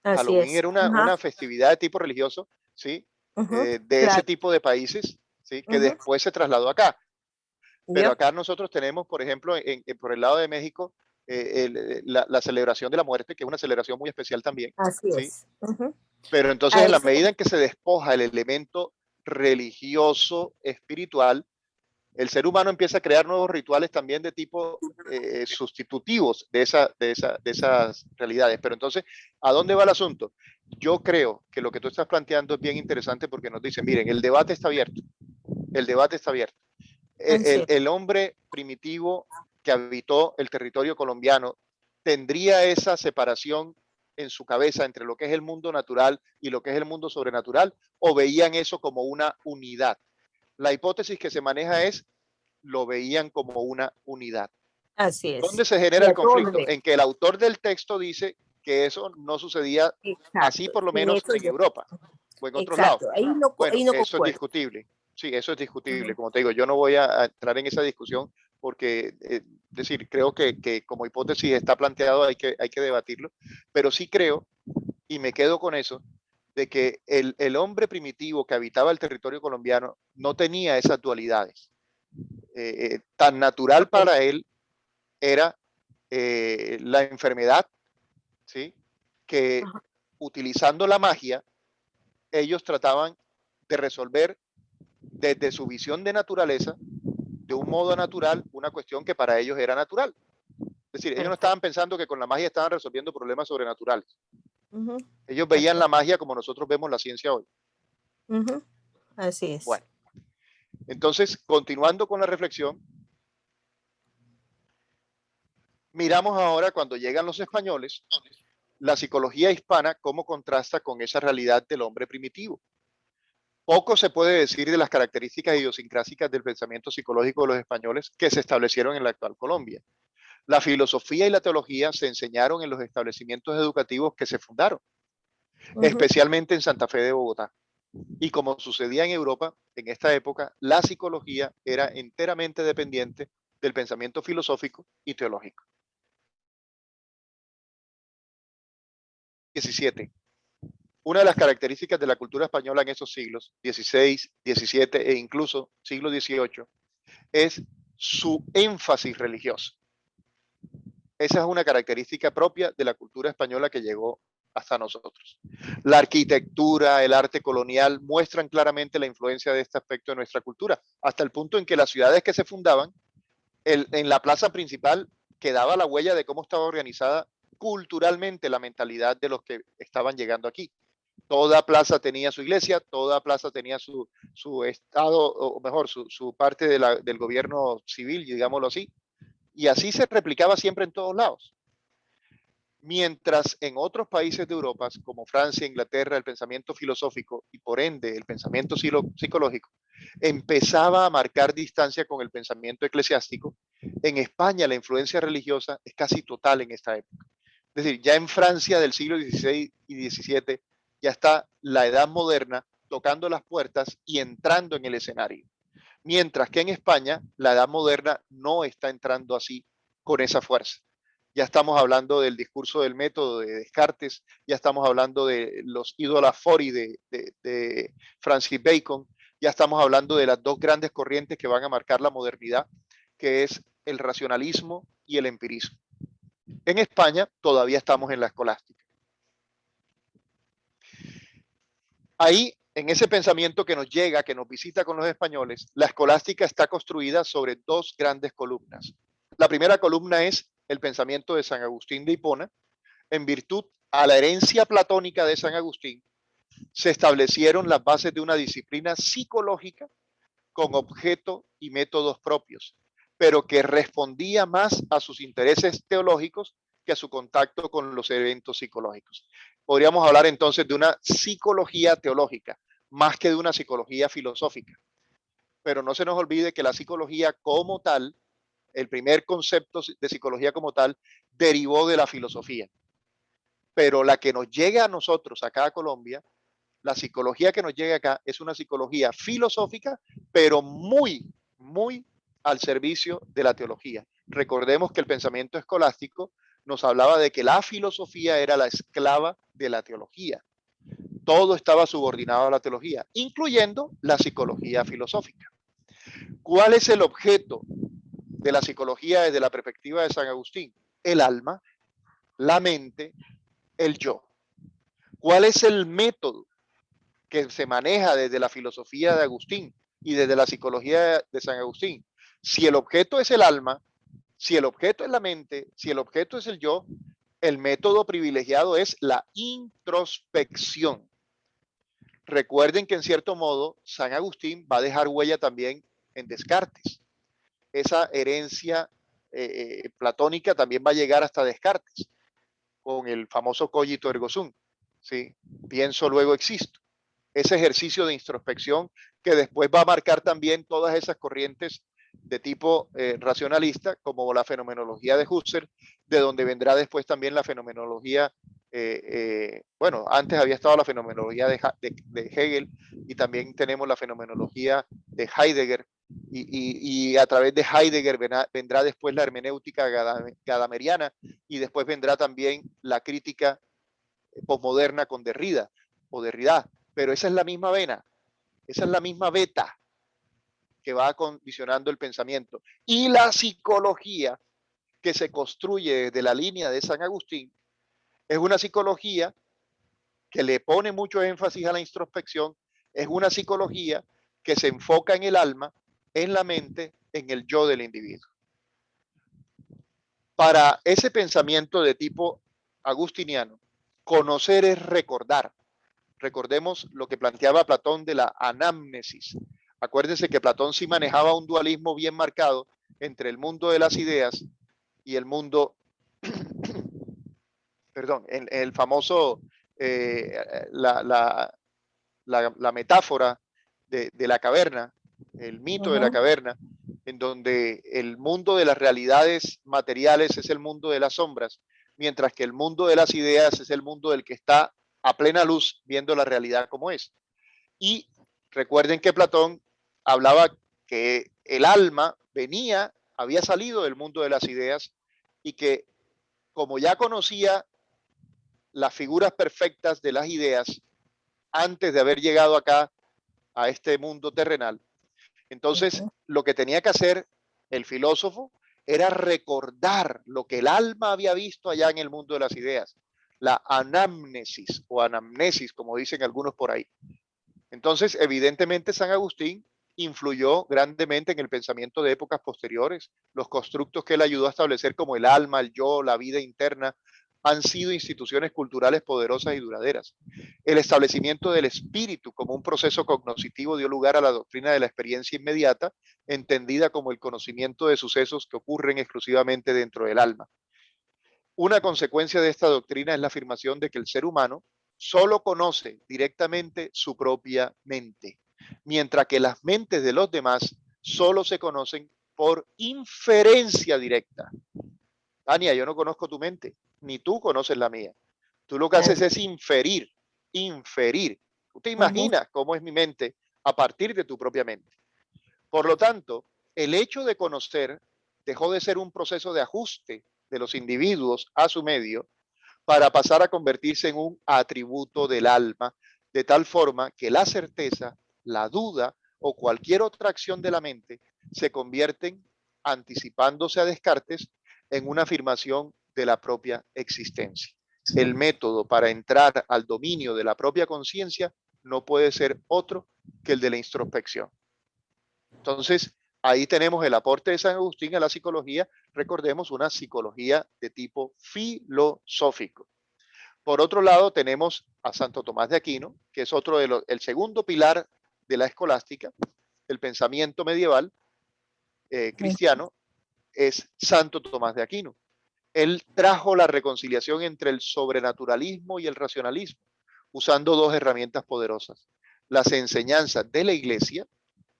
Así Halloween es. era Ajá, una festividad de tipo religioso, ¿sí? ujú, De ese claro. tipo de países, ¿sí? Que Ujú, después se trasladó acá. Pero ya, acá nosotros tenemos, por ejemplo, por el lado de México, la celebración de la muerte, que es una celebración muy especial también, así ¿sí? es. Ujú. Pero entonces A en la ese, medida en que se despoja el elemento religioso, espiritual, el ser humano empieza a crear nuevos rituales también de tipo sustitutivos de esas realidades. Pero entonces, ¿a dónde va el asunto? Yo creo que lo que tú estás planteando es bien interesante porque nos dice, miren, el debate está abierto, el debate está abierto. así es. El hombre primitivo que habitó el territorio colombiano tendría esa separación en su cabeza entre lo que es el mundo natural y lo que es el mundo sobrenatural, o veían eso como una unidad. La hipótesis que se maneja es, lo veían como una unidad. Así ¿Dónde es. se genera Y el a todos los conflicto? En que el autor del texto dice que eso no sucedía así, exacto. por lo En menos eso en yo, Europa o en otros lados. exacto. Bueno, Ahí no eso es concuerdo. discutible. Sí, eso es discutible. Ujú. Como te digo, yo no voy a entrar en esa discusión porque, decir, creo que como hipótesis está planteado, hay que debatirlo, pero sí creo, y me quedo con eso, de que el hombre primitivo que habitaba el territorio colombiano no tenía esas dualidades. Tan natural Ok. para él era la enfermedad, ¿sí? Que Ajá, utilizando la magia, ellos trataban de resolver desde su visión de naturaleza, de un modo natural, una cuestión que para ellos era natural. Es decir, ellos no estaban perfecto. pensando que con la magia estaban resolviendo problemas sobrenaturales. Ujú, Ellos veían la perfecto. magia como nosotros vemos la ciencia hoy. Ujú, así es. Bueno, entonces, continuando con la reflexión, miramos ahora cuando llegan los españoles, la psicología hispana, cómo contrasta con esa realidad del hombre primitivo. Poco se puede decir de las características idiosincrásicas del pensamiento psicológico de los españoles que se establecieron en la actual Colombia. La filosofía y la teología se enseñaron en los establecimientos educativos que se fundaron, Ujú, especialmente en Santa Fe de Bogotá. Y como sucedía en Europa, en esta época, la psicología era enteramente dependiente del pensamiento filosófico y teológico. 17. Una de las características de la cultura española en esos siglos, 16, 17 e incluso siglo XVIII, es su énfasis religioso. Esa es una característica propia de la cultura española que llegó hasta nosotros. La arquitectura, el arte colonial muestran claramente la influencia de este aspecto de nuestra cultura, hasta el punto en que las ciudades que se fundaban, en la plaza principal quedaba la huella de cómo estaba organizada culturalmente la mentalidad de los que estaban llegando aquí. Toda plaza tenía su iglesia, toda plaza tenía su estado, o mejor, su parte del gobierno civil, digámoslo así, y así se replicaba siempre en todos lados. Mientras en otros países de Europa, como Francia, Inglaterra, el pensamiento filosófico y por ende el pensamiento psicológico empezaba a marcar distancia con el pensamiento eclesiástico, en España la influencia religiosa es casi total en esta época. Es decir, ya en Francia del siglo XVI y XVII ya está la edad moderna tocando las puertas y entrando en el escenario. Mientras que en España la edad moderna no está entrando así con esa fuerza. Ya estamos hablando del discurso del método de Descartes, ya estamos hablando de los ídolas fori de Francis Bacon, ya estamos hablando de las dos grandes corrientes que van a marcar la modernidad, que es el racionalismo y el empirismo. En España todavía estamos en la escolástica. Ahí, en ese pensamiento que nos llega, que nos visita con los españoles, la escolástica está construida sobre dos grandes columnas. La primera columna es el pensamiento de San Agustín de Hipona. En virtud a la herencia platónica de San Agustín, se establecieron las bases de una disciplina psicológica con objeto y métodos propios, pero que respondía más a sus intereses teológicos que a su contacto con los eventos psicológicos. Podríamos hablar entonces de una psicología teológica, más que de una psicología filosófica. Pero no se nos olvide que la psicología como tal, el primer concepto de psicología como tal, derivó de la filosofía. Pero la que nos llega a nosotros, acá a Colombia, la psicología que nos llega acá es una psicología filosófica, pero muy, muy al servicio de la teología. recordemos que el pensamiento escolástico nos hablaba de que la filosofía era la esclava de la teología. Todo estaba subordinado a la teología, incluyendo la psicología filosófica. ¿Cuál es el objeto de la psicología desde la perspectiva de San Agustín? El alma, la mente, el yo. ¿Cuál es el método que se maneja desde la filosofía de Agustín y desde la psicología de San Agustín? Si el objeto es el alma, si el objeto es la mente, si el objeto es el yo, el método privilegiado es la introspección. Recuerden que en cierto modo San Agustín va a dejar huella también en Descartes. Esa herencia platónica también va a llegar hasta Descartes, con el famoso cogito ergo sum, ¿sí? Pienso, luego existo. Ese ejercicio de introspección que después va a marcar también todas esas corrientes de tipo racionalista, como la fenomenología de Husserl, de donde vendrá después también la fenomenología, bueno, antes había estado la fenomenología de Hegel, y también tenemos la fenomenología de Heidegger, y a través de Heidegger vendrá después la hermenéutica gadameriana, y después vendrá también la crítica posmoderna con Derrida o Derrida, pero esa es la misma vena, esa es la misma beta que va condicionando el pensamiento. Y la psicología que se construye desde la línea de San Agustín es una psicología que le pone mucho énfasis a la introspección, es una psicología que se enfoca en el alma, en la mente, en el yo del individuo. Para ese pensamiento de tipo agustiniano, conocer es recordar. Recordemos lo que planteaba Platón de la anamnesis. Acuérdense que Platón sí manejaba un dualismo bien marcado entre el mundo de las ideas y el mundo, perdón, el famoso, la metáfora de la caverna, el mito de la caverna, en donde el mundo de las realidades materiales es el mundo de las sombras, mientras que el mundo de las ideas es el mundo del que está a plena luz viendo la realidad como es. Y recuerden que Platón hablaba que el alma venía, había salido del mundo de las ideas, y que como ya conocía las figuras perfectas de las ideas antes de haber llegado acá a este mundo terrenal, entonces lo que tenía que hacer el filósofo era recordar lo que el alma había visto allá en el mundo de las ideas, la anamnesis o anamnesis, como dicen algunos por ahí. Entonces, evidentemente, San Agustín influyó grandemente en el pensamiento de épocas posteriores. Los constructos que él ayudó a establecer, como el alma, el yo, la vida interna, han sido instituciones culturales poderosas y duraderas. El establecimiento del espíritu como un proceso cognoscitivo dio lugar a la doctrina de la experiencia inmediata, entendida como el conocimiento de sucesos que ocurren exclusivamente dentro del alma. Una consecuencia de esta doctrina es la afirmación de que el ser humano solo conoce directamente su propia mente, mientras que las mentes de los demás solo se conocen por inferencia directa. Tania, yo no conozco tu mente, ni tú conoces la mía. Tú lo que haces es inferir, inferir. Tú te imaginas cómo es mi mente a partir de tu propia mente. Por lo tanto, el hecho de conocer dejó de ser un proceso de ajuste de los individuos a su medio para pasar a convertirse en un atributo del alma, de tal forma que la certeza, la duda o cualquier otra acción de la mente se convierten, anticipándose a Descartes, en una afirmación de la propia existencia. El método para entrar al dominio de la propia conciencia no puede ser otro que el de la introspección. Entonces, ahí tenemos el aporte de San Agustín a la psicología, recordemos, una psicología de tipo filosófico. Por otro lado, tenemos a Santo Tomás de Aquino, que es otro de el segundo pilar de la escolástica, el pensamiento medieval cristiano, es Santo Tomás de Aquino. Él trajo la reconciliación entre el sobrenaturalismo y el racionalismo, usando dos herramientas poderosas: las enseñanzas de la Iglesia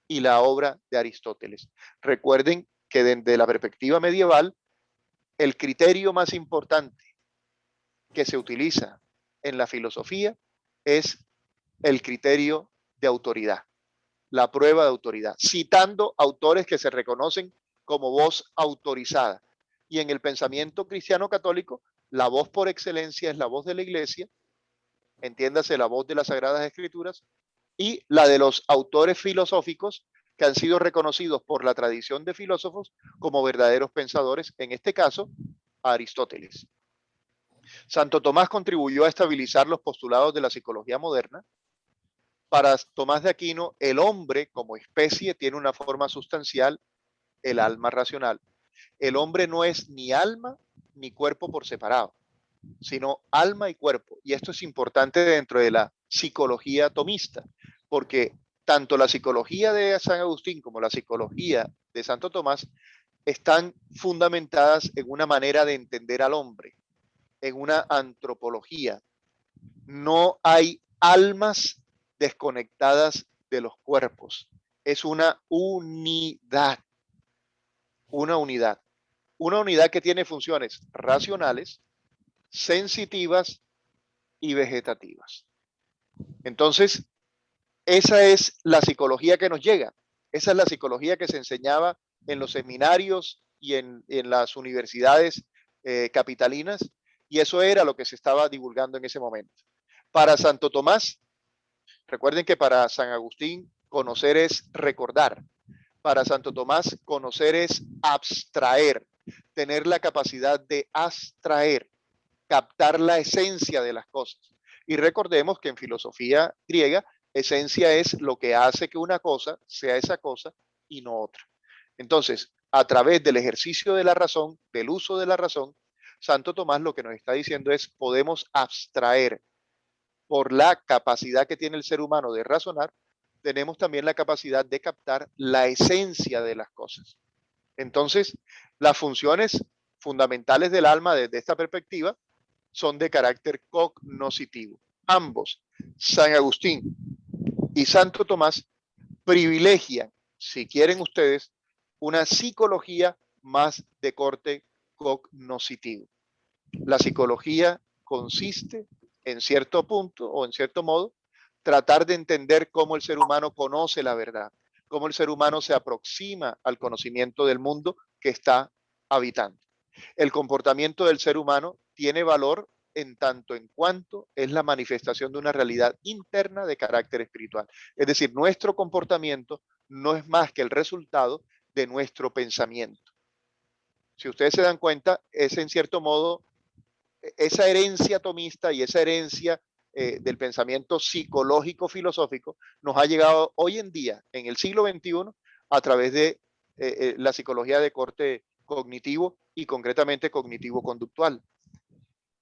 y la obra de Aristóteles. Recuerden que desde la perspectiva medieval, el criterio más importante que se utiliza en la filosofía es el criterio de autoridad, la prueba de autoridad, citando autores que se reconocen como voz autorizada. Y en el pensamiento cristiano católico, la voz por excelencia es la voz de la Iglesia, entiéndase la voz de las Sagradas Escrituras, y la de los autores filosóficos que han sido reconocidos por la tradición de filósofos como verdaderos pensadores, en este caso, Aristóteles. Santo Tomás contribuyó a estabilizar los postulados de la psicología moderna. Para Tomás de Aquino, el hombre como especie tiene una forma sustancial, el alma racional. El hombre no es ni alma ni cuerpo por separado, sino alma y cuerpo. Y esto es importante dentro de la psicología tomista, porque tanto la psicología de San Agustín como la psicología de Santo Tomás están fundamentadas en una manera de entender al hombre, en una antropología. No hay almas desconectadas de los cuerpos. Es una unidad. Una unidad. Una unidad que tiene funciones racionales, sensitivas y vegetativas. Entonces, esa es la psicología que nos llega. Esa es la psicología que se enseñaba en los seminarios y en las universidades capitalinas, y eso era lo que se estaba divulgando en ese momento. Para Santo Tomás, recuerden que para San Agustín conocer es recordar. Para Santo Tomás conocer es abstraer, tener la capacidad de abstraer, captar la esencia de las cosas. Y recordemos que en filosofía griega, esencia es lo que hace que una cosa sea esa cosa y no otra. Entonces, a través del ejercicio de la razón, del uso de la razón, Santo Tomás lo que nos está diciendo es podemos abstraer por la capacidad que tiene el ser humano de razonar, tenemos también la capacidad de captar la esencia de las cosas. Entonces, las funciones fundamentales del alma desde esta perspectiva son de carácter cognoscitivo. Ambos, San Agustín y Santo Tomás, privilegian, si quieren ustedes, una psicología más de corte cognoscitivo. La psicología consiste, en cierto punto o en cierto modo, tratar de entender cómo el ser humano conoce la verdad, cómo el ser humano se aproxima al conocimiento del mundo que está habitando. El comportamiento del ser humano tiene valor en tanto en cuanto es la manifestación de una realidad interna de carácter espiritual. Es decir, nuestro comportamiento no es más que el resultado de nuestro pensamiento. Si ustedes se dan cuenta, es en cierto modo esa herencia tomista y esa herencia del pensamiento psicológico filosófico nos ha llegado hoy en día, en el siglo XXI, a través de la psicología de corte cognitivo y concretamente cognitivo-conductual.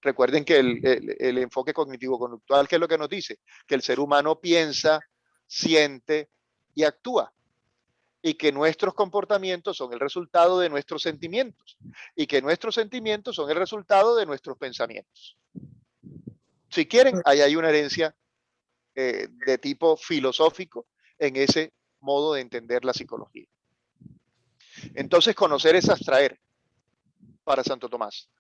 Recuerden que el enfoque cognitivo-conductual, ¿qué es lo que nos dice? Que el ser humano piensa, siente y actúa, y que nuestros comportamientos son el resultado de nuestros sentimientos, y que nuestros sentimientos son el resultado de nuestros pensamientos. Si quieren, ahí hay una herencia de tipo filosófico en ese modo de entender la psicología. Entonces, conocer es abstraer para Santo Tomás.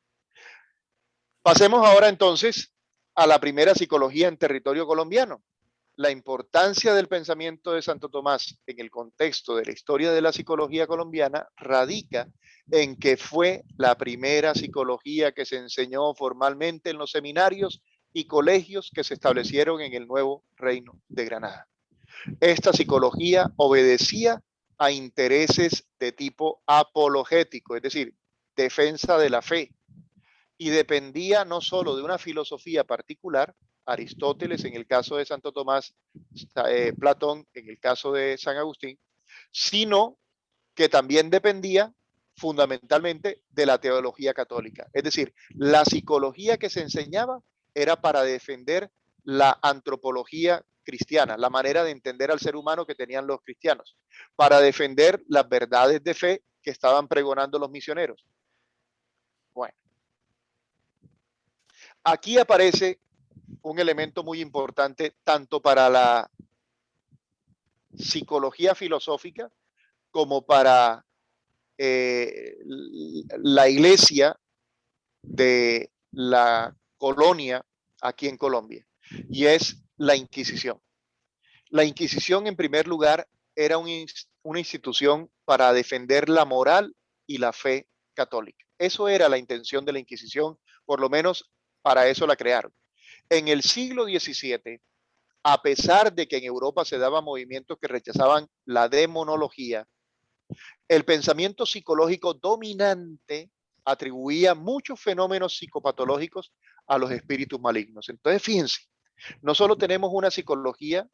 Pasemos ahora entonces a la primera psicología en territorio colombiano. La importancia del pensamiento de Santo Tomás en el contexto de la historia de la psicología colombiana radica en que fue la primera psicología que se enseñó formalmente en los seminarios y colegios que se establecieron en el nuevo Reino de Granada. Esta psicología obedecía a intereses de tipo apologético, es decir, defensa de la fe, y dependía no solo de una filosofía particular, Aristóteles en el caso de Santo Tomás, Platón en el caso de San Agustín, sino que también dependía fundamentalmente de la teología católica. Es decir, la psicología que se enseñaba era para defender la antropología cristiana, la manera de entender al ser humano que tenían los cristianos, para defender las verdades de fe que estaban pregonando los misioneros. Bueno, aquí aparece un elemento muy importante tanto para la psicología filosófica como para la iglesia de la colonia aquí en Colombia, y es la Inquisición. La Inquisición, en primer lugar, era una institución para defender la moral y la fe católica. Eso era la intención de la Inquisición, por lo menos para eso la crearon. En el siglo XVII, a pesar de que en Europa se daban movimientos que rechazaban la demonología, el pensamiento psicológico dominante atribuía muchos fenómenos psicopatológicos a los espíritus malignos. Entonces, fíjense, no solo tenemos una psicología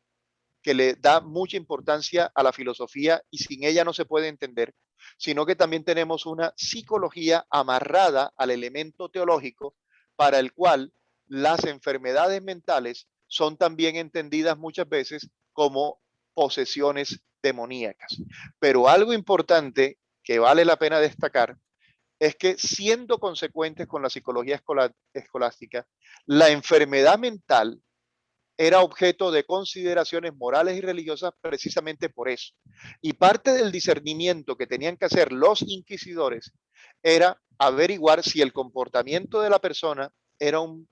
que le da mucha importancia a la filosofía y sin ella no se puede entender, sino que también tenemos una psicología amarrada al elemento teológico para el cual las enfermedades mentales son también entendidas muchas veces como posesiones demoníacas. Pero algo importante que vale la pena destacar es que siendo consecuentes con la psicología escolástica, la enfermedad mental era objeto de consideraciones morales y religiosas precisamente por eso. Y parte del discernimiento que tenían que hacer los inquisidores era averiguar si el comportamiento de la persona era un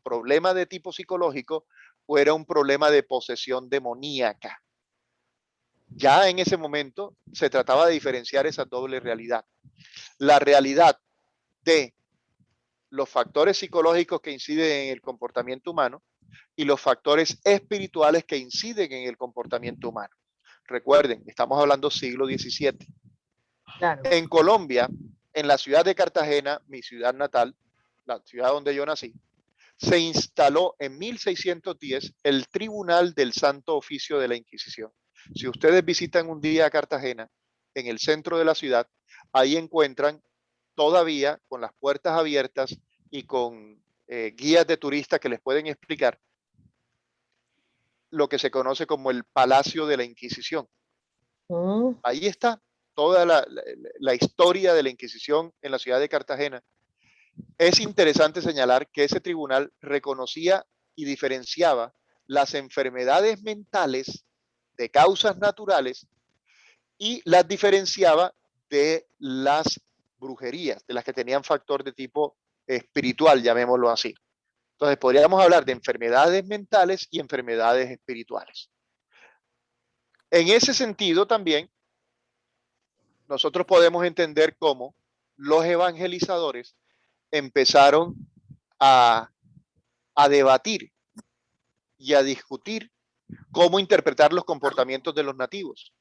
problema de tipo psicológico o era un problema de posesión demoníaca. Ya en ese momento se trataba de diferenciar esa doble realidad. La realidad de los factores psicológicos que inciden en el comportamiento humano y los factores espirituales que inciden en el comportamiento humano. Recuerden, estamos hablando siglo XVII. Claro. En Colombia, en la ciudad de Cartagena, mi ciudad natal, la ciudad donde yo nací, se instaló en 1610 el Tribunal del Santo Oficio de la Inquisición. Si ustedes visitan un día a Cartagena, en el centro de la ciudad, ahí encuentran todavía con las puertas abiertas y con guías de turistas que les pueden explicar lo que se conoce como el Palacio de la Inquisición. Ahí está toda la historia de la Inquisición en la ciudad de Cartagena. Es interesante señalar que ese tribunal reconocía y diferenciaba las enfermedades mentales de causas naturales y las diferenciaba de las brujerías, de las que tenían factor de tipo espiritual, llamémoslo así. Entonces podríamos hablar de enfermedades mentales y enfermedades espirituales. En ese sentido también nosotros podemos entender cómo los evangelizadores empezaron a, a debatir y a discutir cómo interpretar los comportamientos de los nativos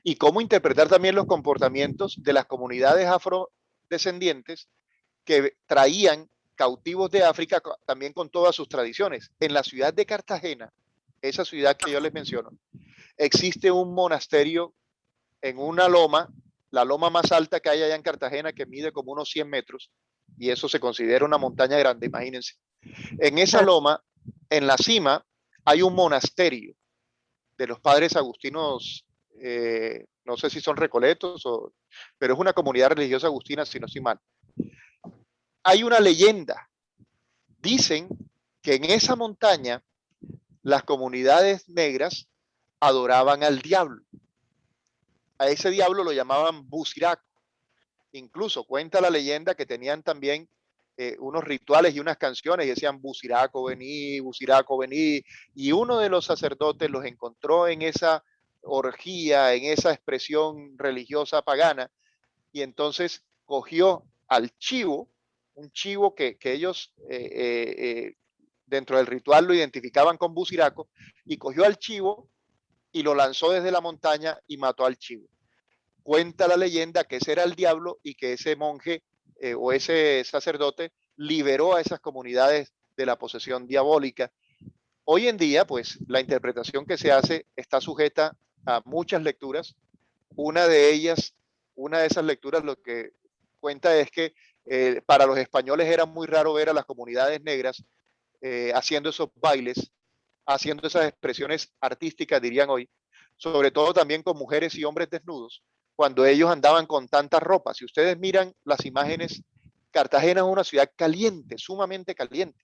y cómo interpretar también los comportamientos de las comunidades afrodescendientes que traían cautivos de África también con todas sus tradiciones. En la ciudad de Cartagena, esa ciudad que yo les menciono, existe un monasterio en una loma, la loma más alta que hay allá en Cartagena, que mide como unos 100 metros, y eso se considera una montaña grande, imagínense. En esa loma, en la cima, hay un monasterio de los padres agustinos, no sé si son recoletos, pero es una comunidad religiosa agustina, si no estoy mal. Hay una leyenda. Dicen que en esa montaña las comunidades negras adoraban al diablo. A ese diablo lo llamaban Buciraco. Incluso cuenta la leyenda que tenían también unos rituales y unas canciones y decían Buciraco vení, y uno de los sacerdotes los encontró en esa orgía, en esa expresión religiosa pagana, y entonces cogió al chivo, un chivo que ellos dentro del ritual lo identificaban con Buciraco, y cogió al chivo y lo lanzó desde la montaña y mató al chivo. Cuenta la leyenda que ese era el diablo y que ese monje o ese sacerdote liberó a esas comunidades de la posesión diabólica. Hoy en día, pues, la interpretación que se hace está sujeta a muchas lecturas. Una de ellas, una de esas lecturas, lo que cuenta es que para los españoles era muy raro ver a las comunidades negras haciendo esos bailes, haciendo esas expresiones artísticas, dirían hoy, sobre todo también con mujeres y hombres desnudos, cuando ellos andaban con tanta ropa. Si ustedes miran las imágenes, Cartagena es una ciudad caliente, sumamente caliente.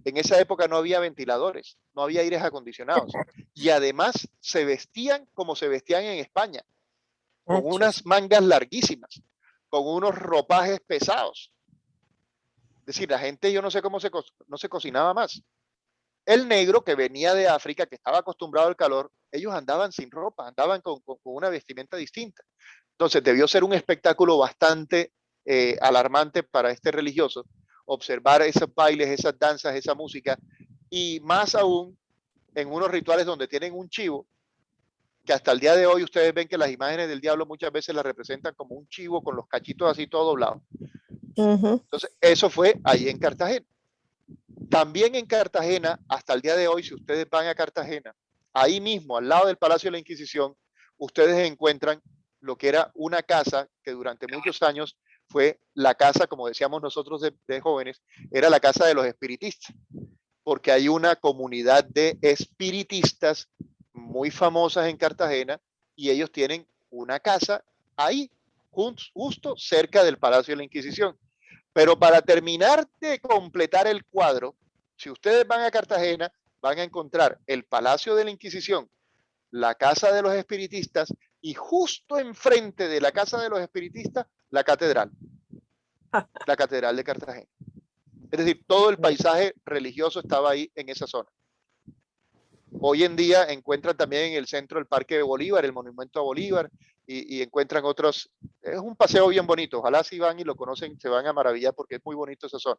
En esa época no había ventiladores, no había aires acondicionados. Y además se vestían como se vestían en España, con unas mangas larguísimas, con unos ropajes pesados. Es decir, la gente, yo no sé cómo no se cocinaba más. El negro que venía de África, que estaba acostumbrado al calor, ellos andaban sin ropa, andaban con una vestimenta distinta. Entonces debió ser un espectáculo bastante alarmante para este religioso, observar esos bailes, esas danzas, esa música, y más aún en unos rituales donde tienen un chivo, que hasta el día de hoy ustedes ven que las imágenes del diablo muchas veces las representan como un chivo con los cachitos así todo doblados. Entonces, eso fue ahí en Cartagena. También en Cartagena, hasta el día de hoy, si ustedes van a Cartagena, ahí mismo, al lado del Palacio de la Inquisición, ustedes encuentran lo que era una casa que durante muchos años fue la casa, como decíamos nosotros de jóvenes, era la casa de los espiritistas, porque hay una comunidad de espiritistas muy famosas en Cartagena y ellos tienen una casa ahí, justo cerca del Palacio de la Inquisición. Pero para terminar de completar el cuadro, si ustedes van a Cartagena, van a encontrar el Palacio de la Inquisición, la Casa de los Espiritistas y justo enfrente de la Casa de los Espiritistas, la Catedral de Cartagena. Es decir, todo el paisaje religioso estaba ahí en esa zona. Hoy en día encuentran también en el centro el Parque de Bolívar, el Monumento a Bolívar, y encuentran otros. Es un paseo bien bonito. Ojalá si van y lo conocen, se van a maravillar porque es muy bonito esa zona.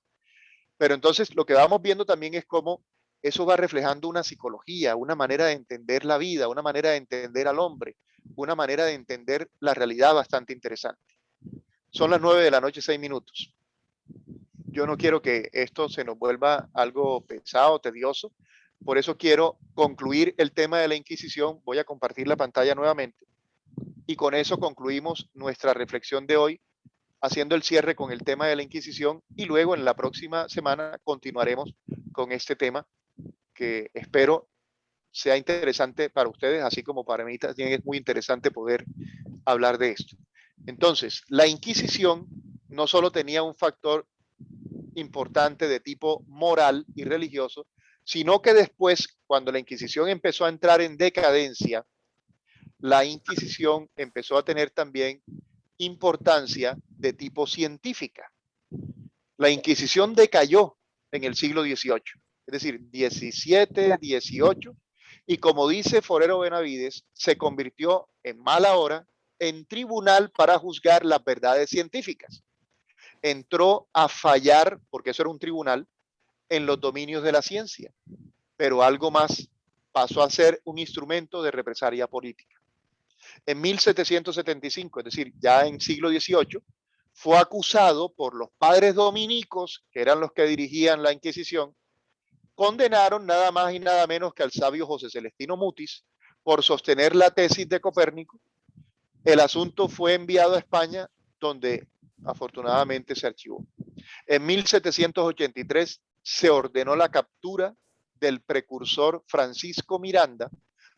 Pero entonces lo que vamos viendo también es cómo eso va reflejando una psicología, una manera de entender la vida, una manera de entender al hombre, una manera de entender la realidad bastante interesante. Son las 9 de la noche, 6 minutos. Yo no quiero que esto se nos vuelva algo pesado, tedioso. Por eso quiero concluir el tema de la Inquisición. Voy a compartir la pantalla nuevamente. Y con eso concluimos nuestra reflexión de hoy, haciendo el cierre con el tema de la Inquisición. Y luego en la próxima semana continuaremos con este tema que espero sea interesante para ustedes, así como para mí también es muy interesante poder hablar de esto. Entonces, la Inquisición no solo tenía un factor importante de tipo moral y religioso, sino que después, cuando la Inquisición empezó a entrar en decadencia, la Inquisición empezó a tener también importancia de tipo científica. La Inquisición decayó en el siglo XVIII, es decir, XVII, XVIII, y como dice Forero Benavides, se convirtió en mala hora en tribunal para juzgar las verdades científicas. Entró a fallar, porque eso era un tribunal, en los dominios de la ciencia, pero algo más, pasó a ser un instrumento de represalia política. En 1775, es decir, ya en siglo XVIII, fue acusado por los padres dominicos, que eran los que dirigían la Inquisición, condenaron nada más y nada menos que al sabio José Celestino Mutis por sostener la tesis de Copérnico. El asunto fue enviado a España, donde afortunadamente se archivó. En 1783 se ordenó la captura del precursor Francisco Miranda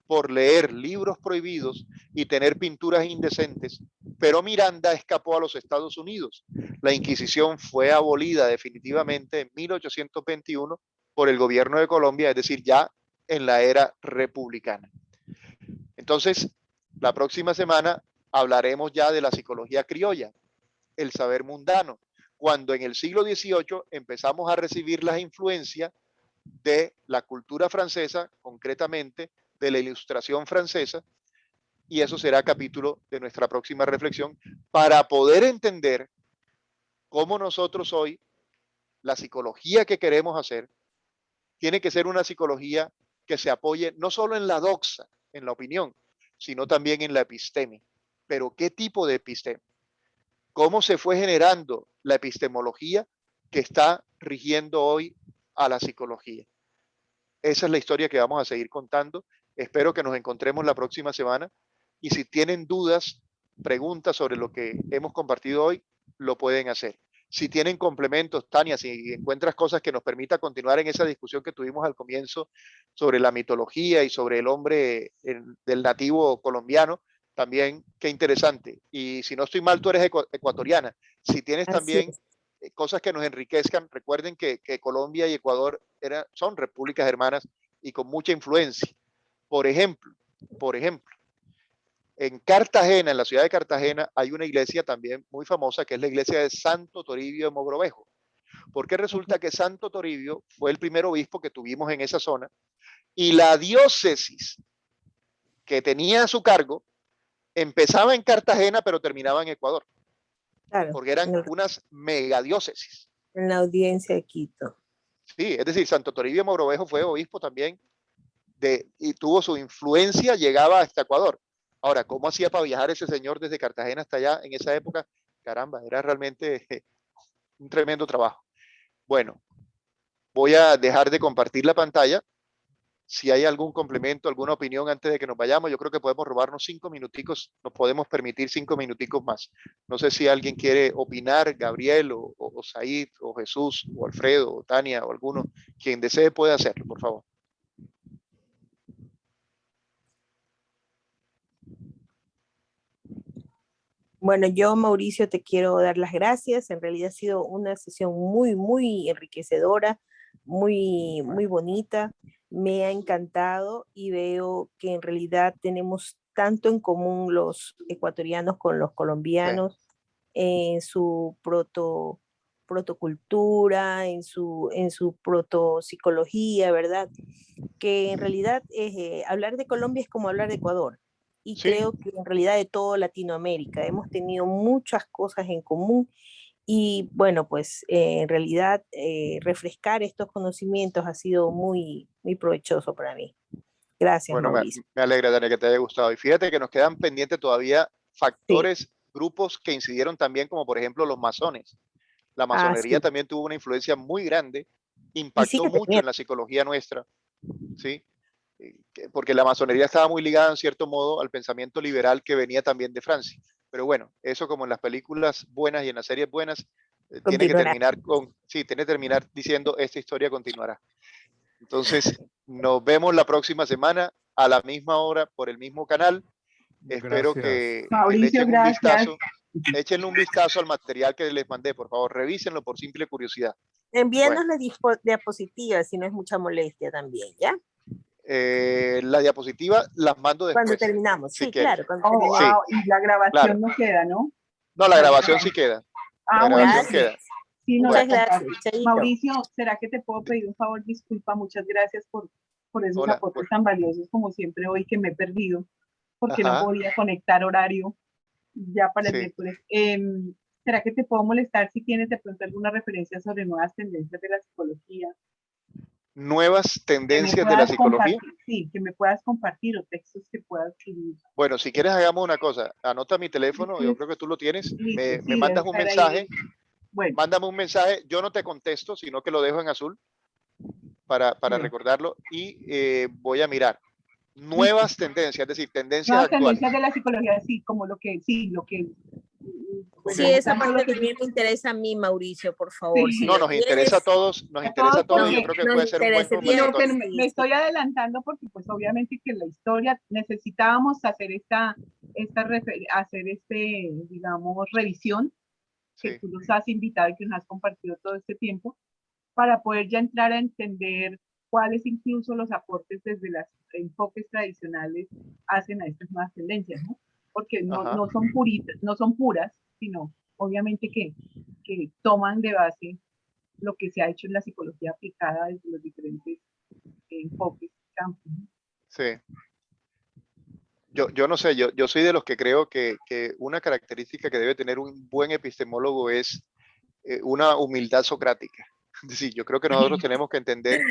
por leer libros prohibidos y tener pinturas indecentes, pero Miranda escapó a los Estados Unidos. La Inquisición fue abolida definitivamente en 1821 por el gobierno de Colombia, es decir, ya en la era republicana. Entonces, la próxima semana hablaremos ya de la psicología criolla, el saber mundano, cuando en el siglo XVIII empezamos a recibir las influencias de la cultura francesa, concretamente de la ilustración francesa, y eso será capítulo de nuestra próxima reflexión para poder entender cómo nosotros hoy, la psicología que queremos hacer, tiene que ser una psicología que se apoye no solo en la doxa, en la opinión, sino también en la episteme. Pero ¿qué tipo de episteme? ¿Cómo se fue generando la epistemología que está rigiendo hoy a la psicología? Esa es la historia que vamos a seguir contando. Espero que nos encontremos la próxima semana. Y si tienen dudas, preguntas sobre lo que hemos compartido hoy, lo pueden hacer. Si tienen complementos, Tania, si encuentras cosas que nos permita continuar en esa discusión que tuvimos al comienzo sobre la mitología y sobre el hombre del nativo colombiano, también qué interesante. Y si no estoy mal, tú eres ecuatoriana. Si tienes también cosas que nos enriquezcan, recuerden que Colombia y Ecuador son repúblicas hermanas y con mucha influencia. Por ejemplo, en Cartagena, en la ciudad de Cartagena, hay una iglesia también muy famosa que es la iglesia de Santo Toribio de Mogrovejo. Porque resulta que Santo Toribio fue el primer obispo que tuvimos en esa zona y la diócesis que tenía a su cargo empezaba en Cartagena, pero terminaba en Ecuador, claro, porque eran unas megadiócesis. En la audiencia de Quito. Sí, es decir, Santo Toribio Mogrovejo fue obispo también y tuvo su influencia, llegaba hasta Ecuador. Ahora, ¿cómo hacía para viajar ese señor desde Cartagena hasta allá en esa época? Caramba, era realmente un tremendo trabajo. Bueno, voy a dejar de compartir la pantalla. Si hay algún complemento, alguna opinión antes de que nos vayamos, yo creo que podemos robarnos 5 minuticos, nos podemos permitir 5 minuticos más. No sé si alguien quiere opinar, Gabriel o Said o Jesús o Alfredo o Tania o alguno, quien desee puede hacerlo, por favor. Bueno, yo, Mauricio, te quiero dar las gracias. En realidad ha sido una sesión muy, muy enriquecedora, muy, muy bonita. Me ha encantado y veo que en realidad tenemos tanto en común los ecuatorianos con los colombianos en su protocultura, en su protopsicología, ¿verdad? Que en realidad hablar de Colombia es como hablar de Ecuador. Y Sí, creo que en realidad de toda Latinoamérica hemos tenido muchas cosas en común y bueno, pues en realidad refrescar estos conocimientos ha sido muy, muy provechoso para mí. Gracias, bueno, Mauricio. me alegra, Dani, que te haya gustado. Y fíjate que nos quedan pendientes todavía Sí, factores, grupos que incidieron también, como por ejemplo los masones. La masonería sí. también tuvo una influencia muy grande, Y impactó sigue mucho en teniendo. la psicología nuestra, ¿sí? Porque la masonería estaba muy ligada en cierto modo al pensamiento liberal que venía también de Francia. Pero bueno, eso como en las películas buenas y en las series buenas, tiene que Continuará. terminar sí, tiene que terminar diciendo esta historia continuará. Entonces, nos vemos la próxima semana a la misma hora por el mismo canal. Espero Gracias. que le Mauricio, echen un gracias. vistazo. Échenle un vistazo al material que les mandé, por favor, revísenlo por simple curiosidad. Envíanos Bueno, las diapositivas si no es mucha molestia también, ¿ya? la diapositiva las mando Cuando después, terminamos. si Sí, quieren. claro, cuando Oh, terminemos. Sí, y la claro. grabación no queda, ¿no? No, la La grabación grabación. sí queda. La Ah, bueno, grabación Gracias. queda. sí, no Muchas la Bueno, gracias. comparto. Chaito. Mauricio, ¿será que te puedo pedir un favor? Disculpa, muchas gracias por esos hola. aportes tan valiosos como siempre hoy que me he perdido porque no Ajá, podía conectar horario ya para el sí. miércoles. ¿Será que te puedo molestar si tienes de pronto alguna referencia sobre nuevas tendencias de la psicología? Nuevas Que me tendencias de la puedas psicología. compartir, sí, que me puedas compartir o textos que puedas escribir. Bueno, si quieres hagamos una cosa. Anota mi teléfono, yo Listo, creo que tú lo tienes. Me sí, debe mandas un estar ahí. mensaje. Bueno, Mándame un mensaje. Yo no te contesto, sino que lo dejo en azul para bueno, recordarlo y voy a mirar. listo. Nuevas tendencias, es decir, tendencias Nuevas actuales. tendencias de la psicología, sí, como lo que, Ok. Sí, no esa tanto lo parte que también me interesa a mí, Mauricio, por favor. Si sí, No, lo nos interesa a tienes, todos, nos a interesa todos a todos y yo porque creo que nos puede ser un buen interesaría. sino que conversatorio. me Sí, estoy sí. adelantando porque pues obviamente que la historia necesitábamos hacer hacer digamos, revisión que Sí, tú nos has invitado y que nos has compartido todo este tiempo para poder ya entrar a entender cuáles incluso los aportes desde los enfoques tradicionales hacen a estas nuevas tendencias, ¿no? Porque ajá, no son puritas, no son puras, sino obviamente que toman de base lo que se ha hecho en la psicología aplicada desde los diferentes enfoques, campos. ¿No? sí. Yo no sé, yo soy de los que creo que una característica que debe tener un buen epistemólogo es una humildad socrática. Es decir, yo creo que nosotros tenemos que entender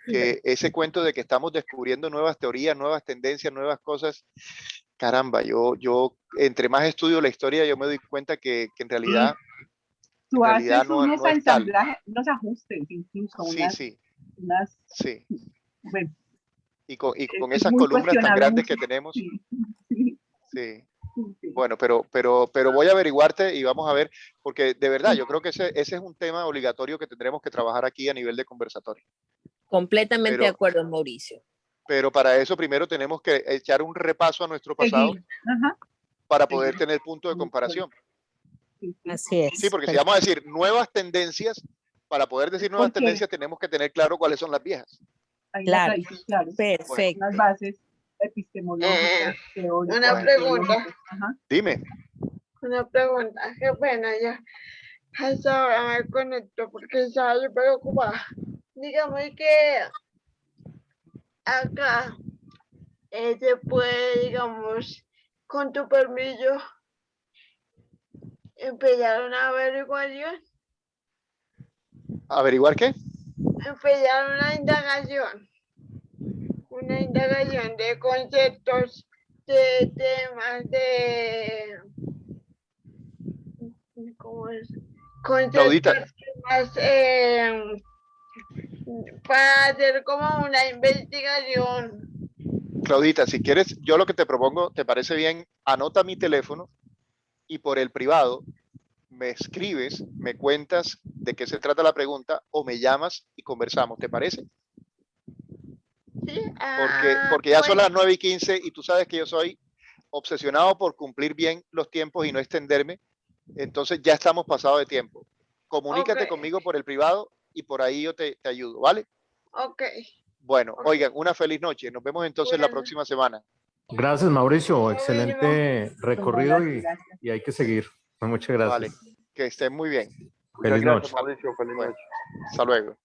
que ese cuento de que estamos descubriendo nuevas teorías, nuevas tendencias, nuevas cosas, caramba, yo entre más estudio la historia, yo me doy cuenta que Y en tú realidad haces unos no es tal. ensamblajes, unos ajustes, incluso Sí, sí, unas, sí. bueno, Y con es esas muy columnas tan cuestionable grandes mucho. que tenemos, Sí, sí, sí. sí. Bueno, pero voy a averiguarte y vamos a ver, porque de verdad yo creo que ese es un tema obligatorio que tendremos que trabajar aquí a nivel de conversatorio. Completamente de Pero, acuerdo, Mauricio. pero para eso primero tenemos que echar un repaso a nuestro pasado Seguir, ajá, para poder seguir. tener punto de comparación. Sí, sí. Así Sí, es. porque si vamos a decir nuevas tendencias, para poder decir nuevas Porque tendencias tenemos que tener claro cuáles son las viejas. hay una Claro, tradición, claro, Bueno, unas perfecto. bases epistemológicas, Una teóricas, pregunta, teóricas. Ajá. dime. una pregunta, qué pena ya. Hasta ahora me conecto porque estaba yo preocupada. Digamos que acá se puede, digamos, con tu permiso, empezar una averiguación, ¿Averiguar qué? empezar una indagación de conceptos, de temas, de, ¿cómo es? Claudita, Conceptos, temas, para hacer como una investigación. Claudita, si quieres, yo lo que te propongo, ¿te parece bien? Anota mi teléfono y por el privado me escribes, me cuentas de qué se trata la pregunta o me llamas y conversamos, ¿te parece? Sí, Porque ya son pues, las 9:15 y tú sabes que yo soy obsesionado por cumplir bien los tiempos y no extenderme. Entonces ya estamos pasados de tiempo. Comunícate ok, conmigo por el privado y por ahí yo te ayudo, ¿vale? ok, Bueno, ok. oigan, una feliz noche. Nos vemos entonces la Bueno, próxima semana. Gracias, Mauricio. lo mismo. Excelente recorrido Gracias. y hay que seguir. Muchas Vale, gracias. que estén muy bien. Muchas Feliz gracias, noche. Mauricio. Feliz Bueno, noche. hasta luego.